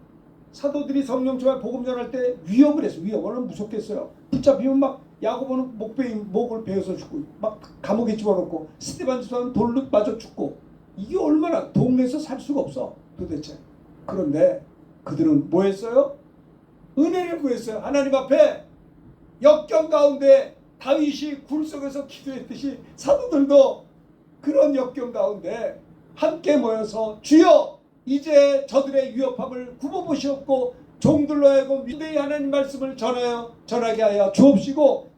사도들이 성령 충만 복음 전할 때 위협을 했어요. 위협을 무섭겠어요. 붙잡히면 막 야고보는 목을 베어서 죽고 막 감옥에 집어넣고 스데반 집사는 돌로 맞아 죽고 이게 얼마나 동네에서 살 수가 없어 도대체. 그런데 그들은 뭐 했어요? 은혜를 구했어요. 하나님 앞에 역경 가운데 다윗이 굴 속에서 기도했듯이 사도들도 그런 역경 가운데 함께 모여서 주여 이제 저들의 위협함을 굽어보시옵고 종들로 하여금 위대히 하나님 말씀을 전하게 하여 주옵시고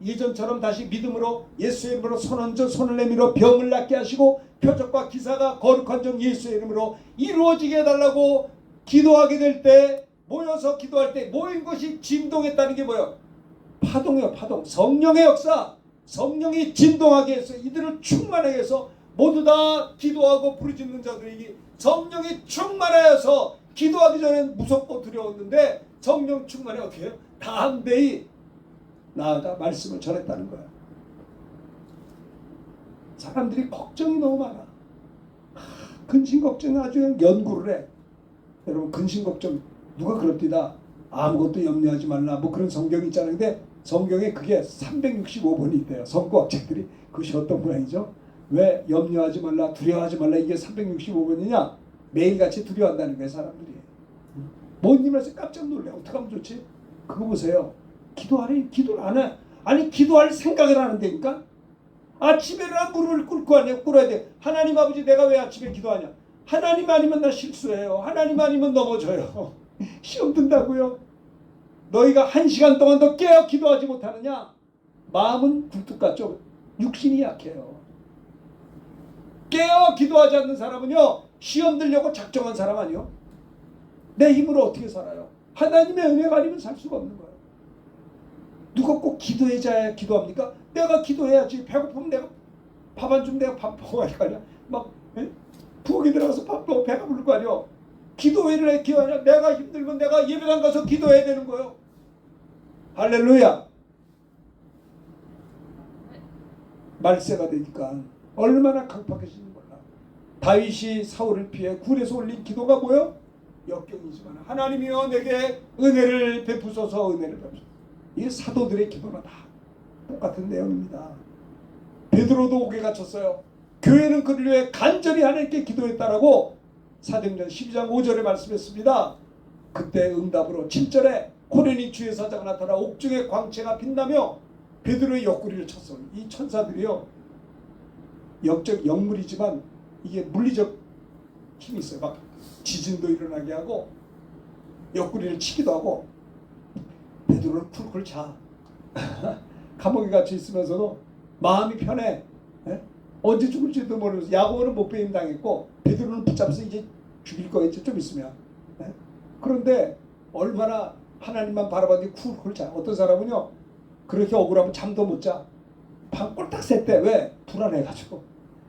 예전처럼 다시 믿음으로 예수의 이름으로 손을 내밀어 병을 낫게 하시고 표적과 기사가 거룩한 종 예수의 이름으로 이루어지게 해달라고 기도하게 될 때 모여서 기도할 때 모인 것이 진동했다는 게 뭐예요? 파동이에요. 파동. 성령의 역사. 성령이 진동하게 해서 이들을 충만하게 해서 모두 다 기도하고 부르짖는 자들에게 성령이 충만하여서 기도하기 전에는 무섭고 두려웠는데 성령 충만해 어떻게 해요? 담대히 나아가 말씀을 전했다는 거야. 사람들이 걱정이 너무 많아. 근심 걱정이 아주 연구를 해. 여러분 근심 걱정 누가 그럽디다. 아무것도 염려하지 말라. 뭐 그런 성경이 있잖아요. 근데 성경에 그게 365번이 있대요. 성구학자들이 그것이 어떤 모양이죠? 왜 염려하지 말라 두려워하지 말라 이게 365번이냐? 매일같이 두려워한다는 거예요. 사람들이. 뭔 일에서 깜짝 놀래. 어떻게 하면 좋지? 그거 보세요. 기도하래. 기도를 안 해. 아니 기도할 생각을 하는데니까. 아침에 무릎을 꿇어야 돼. 하나님 아버지 내가 왜 아침에 기도하냐. 하나님 아니면 나 실수해요. 하나님 아니면 넘어져요. 시험 든다고요. 너희가 1시간 동안 더 깨어 기도하지 못하느냐. 마음은 굴뚝 같죠. 육신이 약해요. 깨어 기도하지 않는 사람은요. 시험 들려고 작정한 사람 아니요. 내 힘으로 어떻게 살아요. 하나님의 은혜가 아니면 살 수가 없는 거예요. 누가 꼭 기도해줘야 기도합니까? 내가 기도해야지. 배고프면 내가 밥 안 주면 내가 밥 먹어야 할 거 아니야. 막 부엌에 들어가서 밥 먹고 배가 부를 거 아니야. 기도회를 해 기도하냐. 내가 힘들면 내가 예배당 가서 기도해야 되는 거예요. 할렐루야. 말세가 되니까 얼마나 강팍해지는 몰라. 다윗이 사울을 피해 굴에서 올린 기도가 뭐예요? 역경이지만 하나님이여 내게 은혜를 베푸소서. 은혜를 베푸소서. 이 사도들의 기도는 다 똑같은 내용입니다. 베드로도 옥에 갇혔어요. 교회는 그를 위해 간절히 하나님께 기도했다라고 사도행전 12장 5절에 말씀했습니다. 그때 응답으로 7절에 고레니 주의 사자가 나타나 옥중의 광채가 빛나며 베드로의 옆구리를 쳤어. 이 천사들이요, 영적 영물이지만 이게 물리적 힘이 있어요. 막 지진도 일어나게 하고 옆구리를 치기도 하고. 베드로는 쿨쿨 자. 감옥에 갇혀 있으면서도 마음이 편해. 언제 죽을지도 모르면서. 야고보는 못배임 당했고 베드로는 붙잡아서 이제 죽일 거겠죠, 좀 있으면. 그런데 얼마나 하나님만 바라봤는데 쿨쿨 자. 어떤 사람은요 그렇게 억울하면 잠도 못 자. 밤 꼴딱 샜대. 왜? 불안해가지고.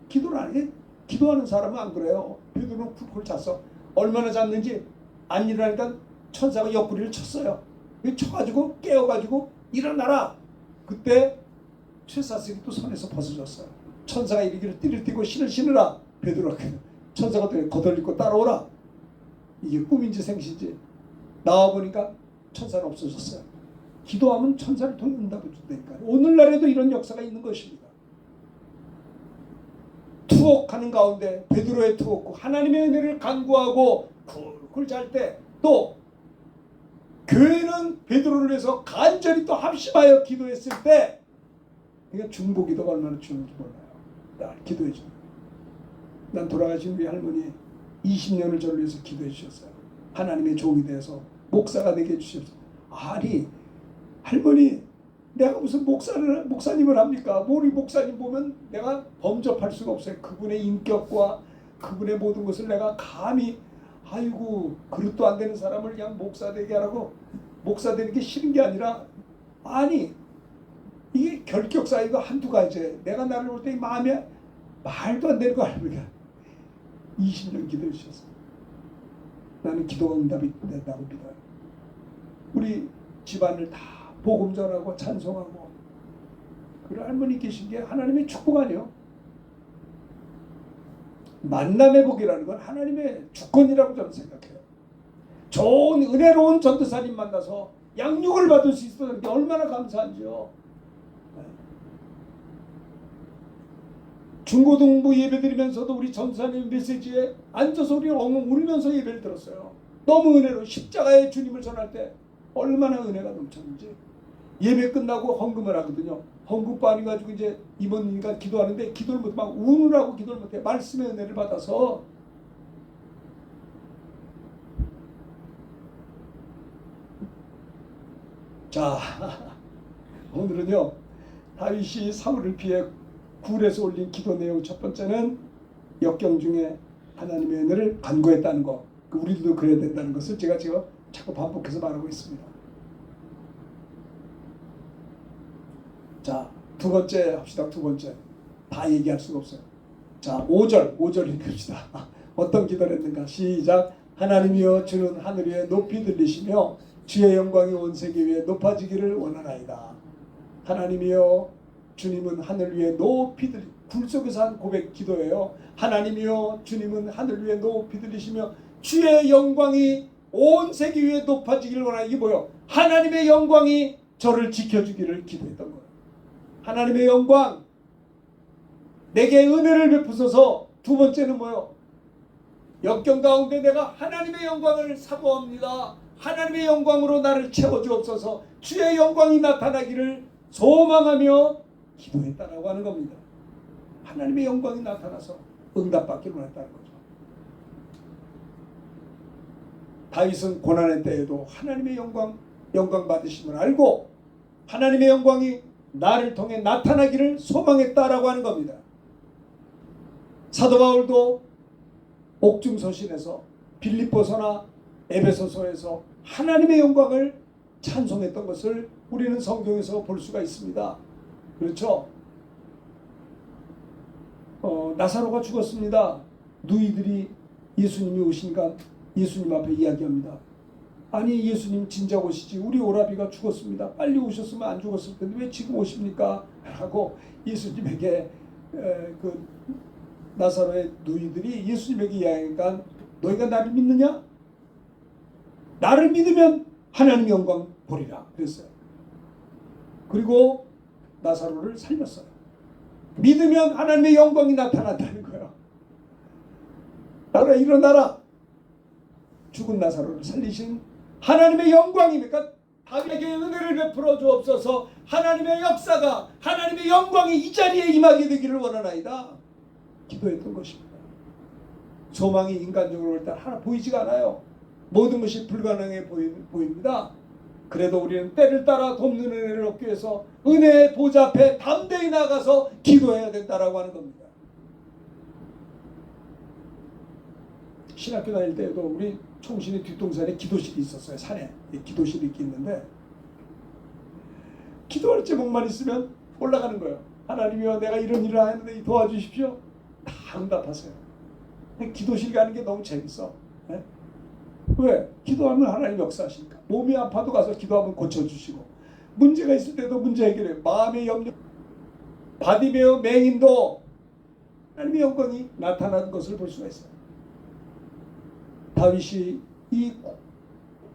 기도를 안 해. 기도하는 사람은 안 그래요. 베드로는 쿨쿨 잤어. 얼마나 잤는지 안 일어나니까 천사가 옆구리를 쳤어요. 쳐가지고 깨워가지고 일어나라. 그때 쇠사슬이 또 손에서 벗어졌어요. 천사가 이르기를 띠를 띠고 신을 신으라. 베드로가 천사가 또 거덜리고 따라오라. 이게 꿈인지 생시인지 나와보니까 천사는 없어졌어요. 기도하면 천사를 통해 응답을 준다니까요. 오늘날에도 이런 역사가 있는 것입니다. 투옥하는 가운데 베드로의 투옥, 하나님의 은혜를 간구하고 굴굴 잘 때, 또 교회는 베드로를 위해서 간절히 또 합심하여 기도했을 때, 그러니까 중보기도가 얼마나 중요한지 몰라요. 나 기도해 줘. 난 돌아가신 우리 할머니 20년을 저를 위해서 기도해 주셨어요. 하나님의 종이 되어서 목사가 되게 해주셨어요. 아니 할머니, 내가 무슨 목사님을 합니까? 우리 목사님 보면 내가 범접할 수가 없어요. 그분의 인격과 그분의 모든 것을 내가 감히, 아이고 그릇도 안 되는 사람을 그냥 목사 되게 하라고. 목사 되는 게 싫은 게 아니라, 아니 이게 결격사유가 한두 가지. 내가 나를 볼 때 마음이 말도 안 되는 거 아닙니까? 20년 기도해 주셨어요. 나는 기도가 응답이 된다고 믿어요. 우리 집안을 다 복음 전하고 찬송하고 그런 할머니 계신 게 하나님의 축복 아니에요? 만남의 복이라는 건 하나님의 주권이라고 저는 생각해요. 좋은 은혜로운 전도사님 만나서 양육을 받을 수 있었던 게 얼마나 감사한지요. 중고등부 예배 드리면서도 우리 전도사님 메시지에 앉아서 우리 엉엉 울면서 예배를 들었어요. 너무 은혜로 십자가의 주님을 전할 때 얼마나 은혜가 넘쳤는지. 예배 끝나고 헌금을 하거든요. 헌금반이 가지고 이제 이모님과 기도하는데 기도를 못해. 막 우느라고 기도를 못해. 말씀의 은혜를 받아서. 자, 오늘은요 다윗이 사울을 피해 굴에서 올린 기도 내용. 첫 번째는 역경 중에 하나님의 은혜를 간구했다는 거. 우리도 그래야 된다는 것을 제가 지금 자꾸 반복해서 말하고 있습니다. 자, 두 번째 합시다. 두 번째. 다 얘기할 수가 없어요. 자, 5절 읽읍시다. 어떤 기도를 했는가? 시작. 하나님이여 주는 하늘 위에 높이 들리시며 주의 영광이 온 세계 위에 높아지기를 원하나이다. 하나님이여 주님은 하늘 위에 높이 들리. 굴 속에서 한 고백 기도예요. 하나님이여 주님은 하늘 위에 높이 들리시며 주의 영광이 온 세계 위에 높아지기를 원하나. 이게 뭐예요? 하나님의 영광이 저를 지켜주기를 기도했던 거예요. 하나님의 영광, 내게 은혜를 베푸소서. 두 번째는 뭐예요? 역경 가운데 내가 하나님의 영광을 사모합니다. 하나님의 영광으로 나를 채워주옵소서. 주의 영광이 나타나기를 소망하며 기도했다라고 하는 겁니다. 하나님의 영광이 나타나서 응답받기를 원했다는 거죠. 다윗은 고난의 때에도 하나님의 영광 받으심을 알고 하나님의 영광이 나를 통해 나타나기를 소망했다라고 하는 겁니다. 사도 바울도 옥중서신에서 빌립보서나 에베소서에서 하나님의 영광을 찬송했던 것을 우리는 성경에서 볼 수가 있습니다. 그렇죠? 나사로가 죽었습니다. 누이들이 예수님이 오시니까 예수님 앞에 이야기합니다. 아니 예수님 진작 오시지, 우리 오라비가 죽었습니다. 빨리 오셨으면 안 죽었을 텐데 왜 지금 오십니까? 라고 예수님에게 그 나사로의 누이들이 예수님에게 이야기하니까 너희가 나를 믿느냐? 나를 믿으면 하나님 영광 보리라 그랬어요. 그리고 나사로를 살렸어요. 믿으면 하나님의 영광이 나타난다는 거예요. 나라 일어나라. 죽은 나사로를 살리신 하나님의 영광입니까? 다윗에게 은혜를 베풀어 주옵소서. 하나님의 역사가, 하나님의 영광이 이 자리에 임하게 되기를 원하나이다. 기도했던 것입니다. 소망이 인간적으로 일단 하나 보이지가 않아요. 모든 것이 불가능해 보입니다. 그래도 우리는 때를 따라 돕는 은혜를 얻기 위해서 은혜의 보좌 앞에 담대히 나가서 기도해야 된다라고 하는 겁니다. 신학교 다닐 때에도 우리 총신의 뒷동산에 기도실이 있었어요. 산에 기도실이 있는데 기도할 제목만 있으면 올라가는 거예요. 하나님이여 내가 이런 일을 하는데 도와주십시오. 다 응답하세요. 기도실 가는 게 너무 재밌어. 네? 왜? 기도하면 하나님 역사하시니까. 몸이 아파도 가서 기도하면 고쳐주시고, 문제가 있을 때도 문제 해결해. 마음의 염려, 바디메어 맹인도 하나님의 영광이 나타나는 것을 볼 수가 있어요. 다윗이 이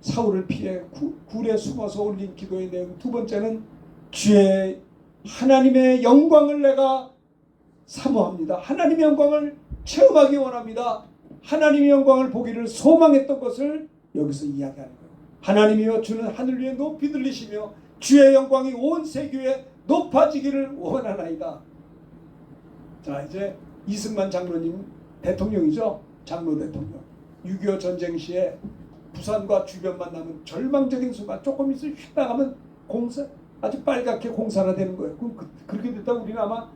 사울을 피해 굴에 숨어서 올린 기도의 내용 두 번째는 주의 하나님의 영광을 내가 사모합니다. 하나님의 영광을 체험하기 원합니다. 하나님의 영광을 보기를 소망했던 것을 여기서 이야기하는 거예요. 하나님이여 주는 하늘 위에 높이 들리시며 주의 영광이 온 세계에 높아지기를 원하나이다. 자, 이제 이승만 장로님 대통령이죠. 장로 대통령. 6.25 전쟁 시에 부산과 주변만 남은 절망적인 순간, 조금 있으면 휙 나가면 공사, 아주 빨갛게 공사화되는 거예요. 그렇게 됐다고 우리는 아마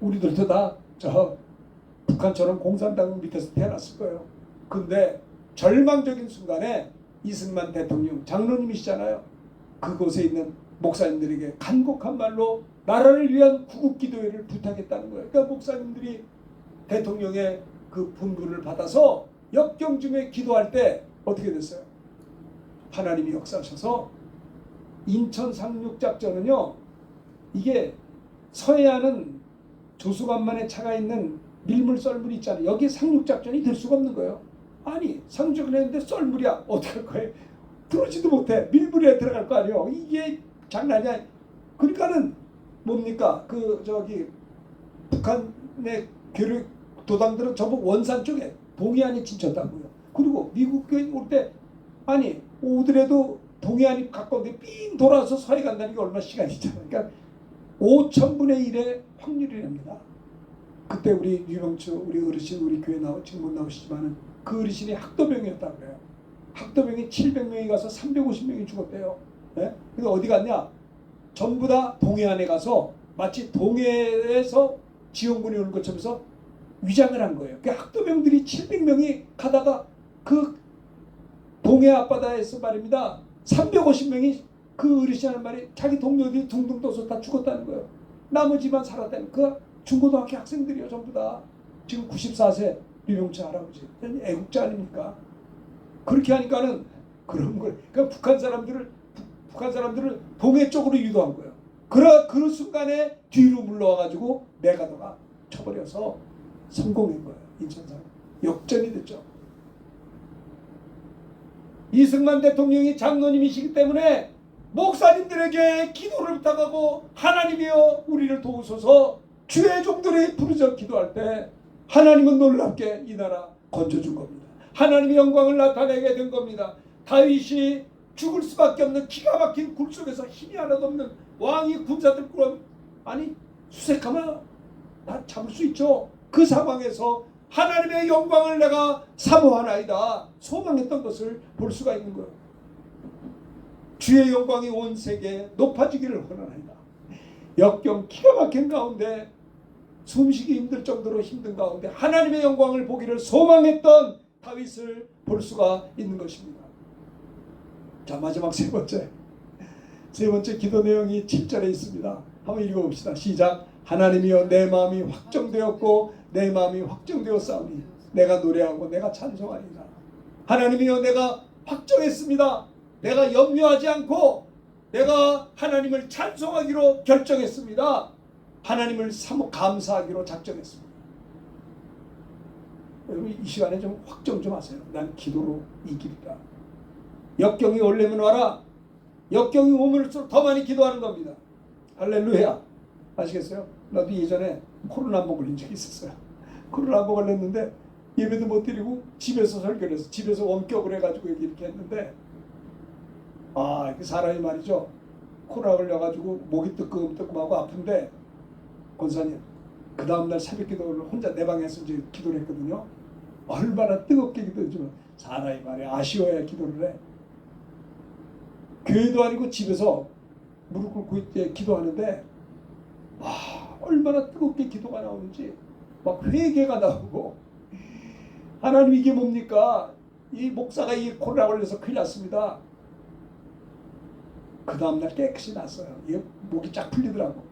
우리들도 다 저 북한처럼 공산당 밑에서 태어났을 거예요. 근데 절망적인 순간에 이승만 대통령, 장로님이시잖아요. 그곳에 있는 목사님들에게 간곡한 말로 나라를 위한 구국기도회를 부탁했다는 거예요. 그러니까 목사님들이 대통령의 그 분부를 받아서 역경 중에 기도할 때 어떻게 됐어요? 하나님이 역사하셔서 인천 상륙작전은요, 이게 서해안은 조수간만에 차가 있는 밀물 썰물이 있잖아요. 여기에 상륙작전이 될 수가 없는 거예요. 아니 상륙을 했는데 썰물이야. 어떡할 거예요? 들어오지도 못해. 밀물에 들어갈 거 아니에요. 이게 장난이야. 그러니까는 뭡니까? 북한의 괴력 도당들은 전부 원산 쪽에 동해안이 진쳤다고요. 그리고 미국에 올 때 아니 오더라도 동해안이 가까운데 삥 돌아서 서해 간다는 게 얼마나 시간이 있잖아요. 그러니까 5,000분의 1의 확률이랍니다. 그때 우리 유병추 우리 어르신 우리 교회 지금 못 나오시지만은 그 어르신이 학도병이었다고 그래요. 학도병이 700명이 가서 350명이 죽었대요. 네? 그래서 어디 갔냐? 전부 다 동해안에 가서 마치 동해에서 지원군이 오는 것처럼 해서 위장을 한 거예요. 그 학도병들이 700명이 가다가 그 동해 앞바다에서 말입니다. 350명이 그 어르신 하는 말이 자기 동료들이 둥둥 떠서 다 죽었다는 거예요. 나머지만 살았다는 그 중고등학교 학생들이요. 전부 다. 지금 94세 유병철 할아버지. 애국자 아닙니까? 그렇게 하니까는 그런 걸. 그러니까 북한 사람들을 동해 쪽으로 유도한 거예요. 그 순간에 뒤로 물러와가지고 메가더가 쳐버려서 성공한 거예요. 인천상. 역전이 됐죠. 이승만 대통령이 장로님이시기 때문에 목사님들에게 기도를 부탁하고 하나님이여 우리를 도우소서 주의 종들이 부르짖어 기도할 때 하나님은 놀랍게 이 나라 건져준 겁니다. 하나님의 영광을 나타내게 된 겁니다. 다윗이 죽을 수밖에 없는 기가 막힌 굴 속에서 힘이 하나도 없는 왕이 군사들 꾸려 아니 수색하면 다 잡을 수 있죠. 그 상황에서 하나님의 영광을 내가 사모하나이다 소망했던 것을 볼 수가 있는 거예요. 주의 영광이 온 세계에 높아지기를 원하나이다. 역경 기가 막힌 가운데 숨쉬기 힘들 정도로 힘든 가운데 하나님의 영광을 보기를 소망했던 다윗을 볼 수가 있는 것입니다. 자, 마지막 세 번째 기도 내용이 7절에 있습니다. 한번 읽어봅시다. 시작. 하나님이여 내 마음이 확정되었고 내 마음이 확정되었사오니 내가 노래하고 내가 찬송하리라. 하나님이여 내가 확정했습니다. 내가 염려하지 않고 내가 하나님을 찬송하기로 결정했습니다. 하나님을 감사하기로 작정했습니다. 여러분 이 시간에 좀 확정 좀 하세요. 난 기도로 이기리라. 역경이 올려면 와라. 역경이 오면 올수록 더 많이 기도하는 겁니다. 할렐루야. 아시겠어요? 나도 예전에 코로나 한번 걸린 적이 있었어요. 코로나 한번 걸렸는데 예배도 못 드리고 집에서 설교를 해서 집에서 원격을 해가지고 이렇게 했는데 그 사람이 말이죠. 코로나 걸려가지고 목이 뜨끔뜨끔하고 아픈데 권사님 그 다음날 새벽 기도를 혼자 내 방에서 이제 기도를 했거든요. 얼마나 뜨겁게 기도했지만 사람이 말이야 아쉬워야 기도를 해. 교회도 아니고 집에서 무릎 꿇고 이제 기도하는데 얼마나 뜨겁게 기도가 나오는지 막 회개가 나오고 하나님 이게 뭡니까? 이 목사가 이 코로나 걸려서 큰일 났습니다. 그 다음날 깨끗이 났어요. 이게 목이 쫙 풀리더라고.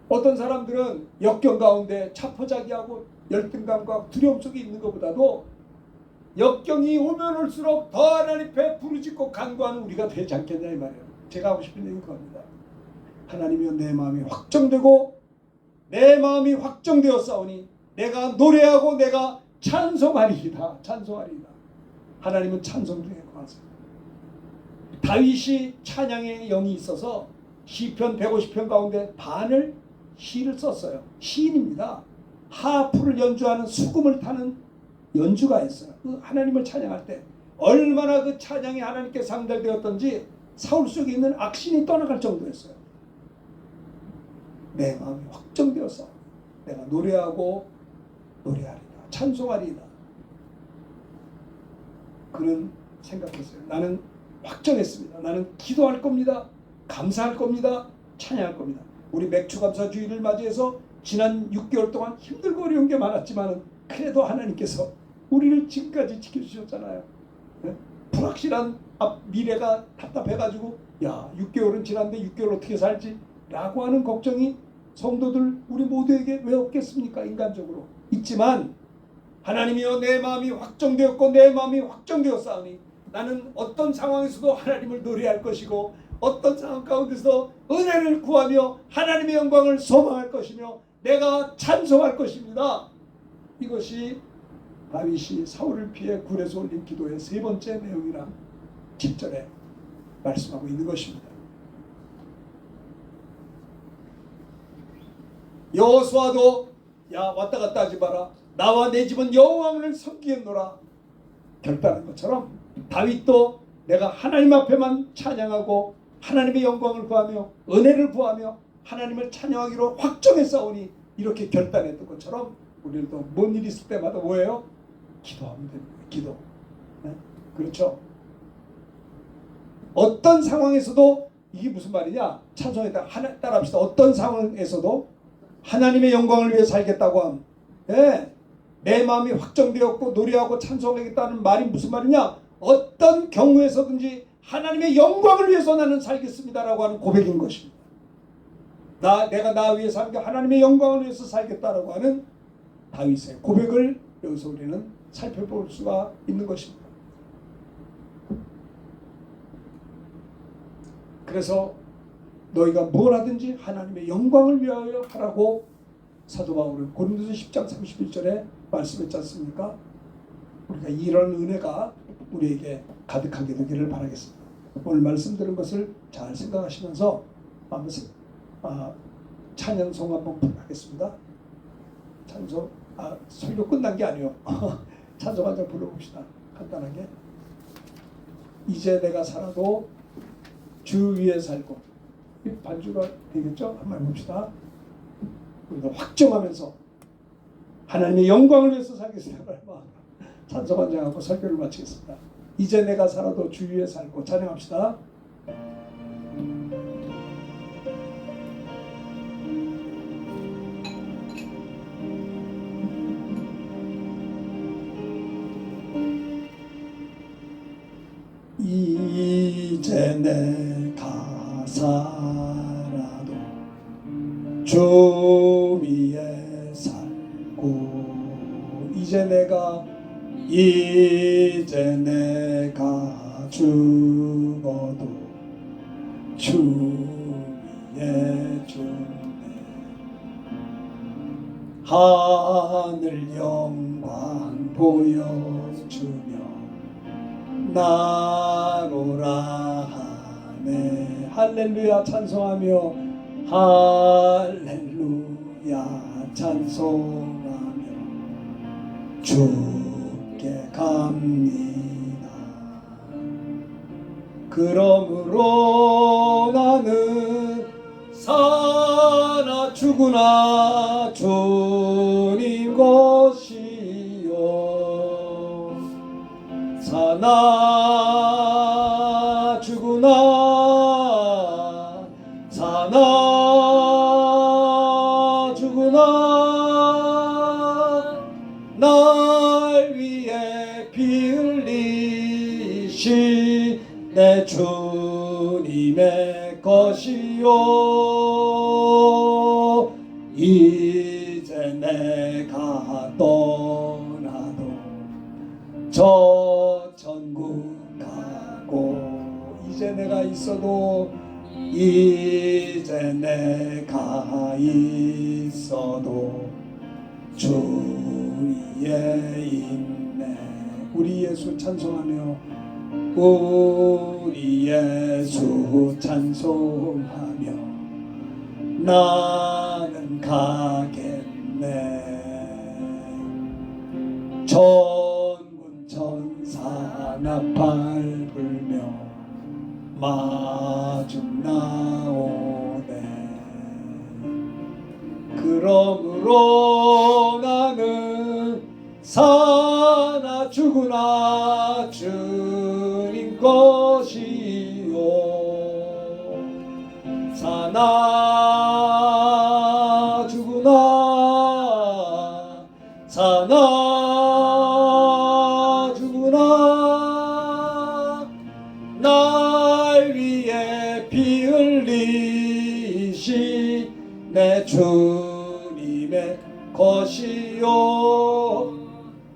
어떤 사람들은 역경 가운데 차포자기하고 열등감과 두려움 속에 있는 것보다도 역경이 오면 올수록 더 하나님 앞에 부르짖고 간구하는 우리가 되지 않겠냐 이 말이에요. 제가 하고 싶은 얘기는 그겁니다. 하나님이여 내 마음이 확정되고 내 마음이 확정되었사오니 내가 노래하고 내가 찬송하리이다. 찬송하리이다. 하나님은 찬송 중에 거하세요. 다윗이 찬양의 영이 있어서 시편 150편 가운데 반을 시를 썼어요. 시인입니다. 하프를 연주하는 수금을 타는 연주가였어요. 그 하나님을 찬양할 때 얼마나 그 찬양이 하나님께 상달되었던지 사울 속에 있는 악신이 떠나갈 정도였어요. 내 마음이 확정되었어. 내가 노래하고 노래하리라. 찬송하리라. 그는 생각했어요. 나는 확정했습니다. 나는 기도할 겁니다. 감사할 겁니다. 찬양할 겁니다. 우리 맥주감사 주일을 맞이해서 지난 6개월 동안 힘들고 어려운 게 많았지만 그래도 하나님께서 우리를 지금까지 지켜주셨잖아요. 네? 불확실한 미래가 답답해가지고 6개월은 지났는데 6개월 어떻게 살지? 라고 하는 걱정이 성도들 우리 모두에게 왜 없겠습니까? 인간적으로 있지만 하나님이여 내 마음이 확정되었고 내 마음이 확정되었사오니 나는 어떤 상황에서도 하나님을 노래할 것이고 어떤 상황 가운데서 은혜를 구하며 하나님의 영광을 소망할 것이며 내가 찬송할 것입니다. 이것이 다윗이 사울을 피해 굴에서 올린 기도의 세 번째 내용이라 7절에 말씀하고 있는 것입니다. 여호수아도 왔다 갔다 하지 마라. 나와 내 집은 여호와를 섬기겠노라 결단한 것처럼 다윗도 내가 하나님 앞에만 찬양하고 하나님의 영광을 구하며 은혜를 구하며 하나님을 찬양하기로 확정했사오니 이렇게 결단했던 것처럼 우리도 뭔 일 있을 때마다 뭐예요? 기도하면 됩니다. 기도. 네? 그렇죠? 어떤 상황에서도 이게 무슨 말이냐? 찬송에다 따라합시다. 어떤 상황에서도 하나님의 영광을 위해 살겠다고 함. 네. 내 마음이 확정되었고 노래하고 찬송하겠다는 말이 무슨 말이냐? 어떤 경우에서든지 하나님의 영광을 위해서 나는 살겠습니다라고 하는 고백인 것입니다. 내가 나 위해 살게 하나님의 영광을 위해서 살겠다라고 하는 다윗의 고백을 여기서 우리는 살펴볼 수가 있는 것입니다. 그래서 너희가 뭘 하든지 하나님의 영광을 위하여 하라고 사도 바울은 고린도서 10장 31절에 말씀했지 않습니까? 우리가 이런 은혜가 우리에게 가득하게 되기를 바라겠습니다. 오늘 말씀 들은 것을 잘 생각하시면서 찬양송 한번 부르겠습니다. 찬송 설교 끝난 게 아니요. 찬송 한 장 불러봅시다. 간단하게. 이제 내가 살아도 주 위에 살고. 이 반주가 되겠죠? 한번 봅시다. 우리가 확정하면서 하나님의 영광을 위해서 살겠습니다. 찬송 한 장 하고 설교를 마치겠습니다. 이제 내가 살아도 주 위에 살고. 찬양합시다. 이제 내가 살아도 주 위에 살고 이제 내가 죽어도 주 위에 죽네 하늘 영광 보여주며 나로라 하네 할렐루야 찬송하며 할렐루야 찬송하며 주께 갑니다 그러므로 나는 사나 죽으나 주님 것이요 사나 죽으나 날 위해 피 흘리신 내 주님의 것이요 이제 내가 떠나도 저 천국 가고 이제 내가 있어도 주 위에 있네 우리 예수 찬송하며 우리 예수 찬송하며 나는 가겠네 천군 천사 나팔 불며 마중 나오네 그러므로 나는 사나 죽으나 주님 것이요 사나 죽으나 날 위해 피 흘리신 내 주님의 것이요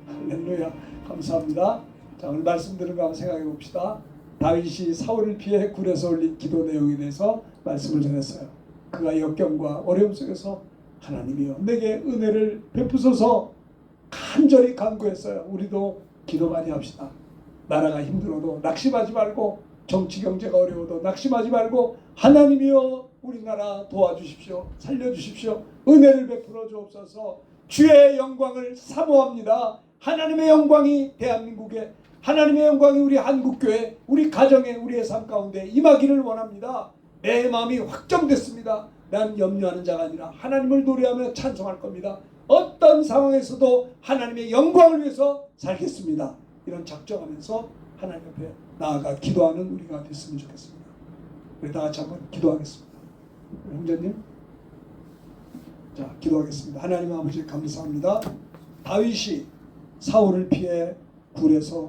할렐루야 감사합니다. 자 오늘 말씀 들은 거 한번 생각해 봅시다. 다윗이 사울을 피해 굴에서 올린 기도 내용에 대해서 말씀을 전했어요. 그가 역경과 어려움 속에서 하나님이여 내게 은혜를 베푸소서 간절히 간구했어요. 우리도 기도 많이 합시다. 나라가 힘들어도 낙심하지 말고 정치 경제가 어려워도 낙심하지 말고 하나님이여 우리나라 도와주십시오. 살려주십시오. 은혜를 베풀어 주옵소서. 주의 영광을 사모합니다. 하나님의 영광이 대한민국에 하나님의 영광이 우리 한국교회 우리 가정에 우리의 삶 가운데 임하기를 원합니다. 내 마음이 확정됐습니다. 난 염려하는 자가 아니라 하나님을 노래하며 찬송할 겁니다. 어떤 상황에서도 하나님의 영광을 위해서 살겠습니다. 이런 작정하면서 하나님 앞에 나아가 기도하는 우리가 됐으면 좋겠습니다. 우리 다 같이 한번 기도하겠습니다. 형제님, 자 기도하겠습니다. 하나님 아버지 감사합니다. 다윗이 사울을 피해 굴에서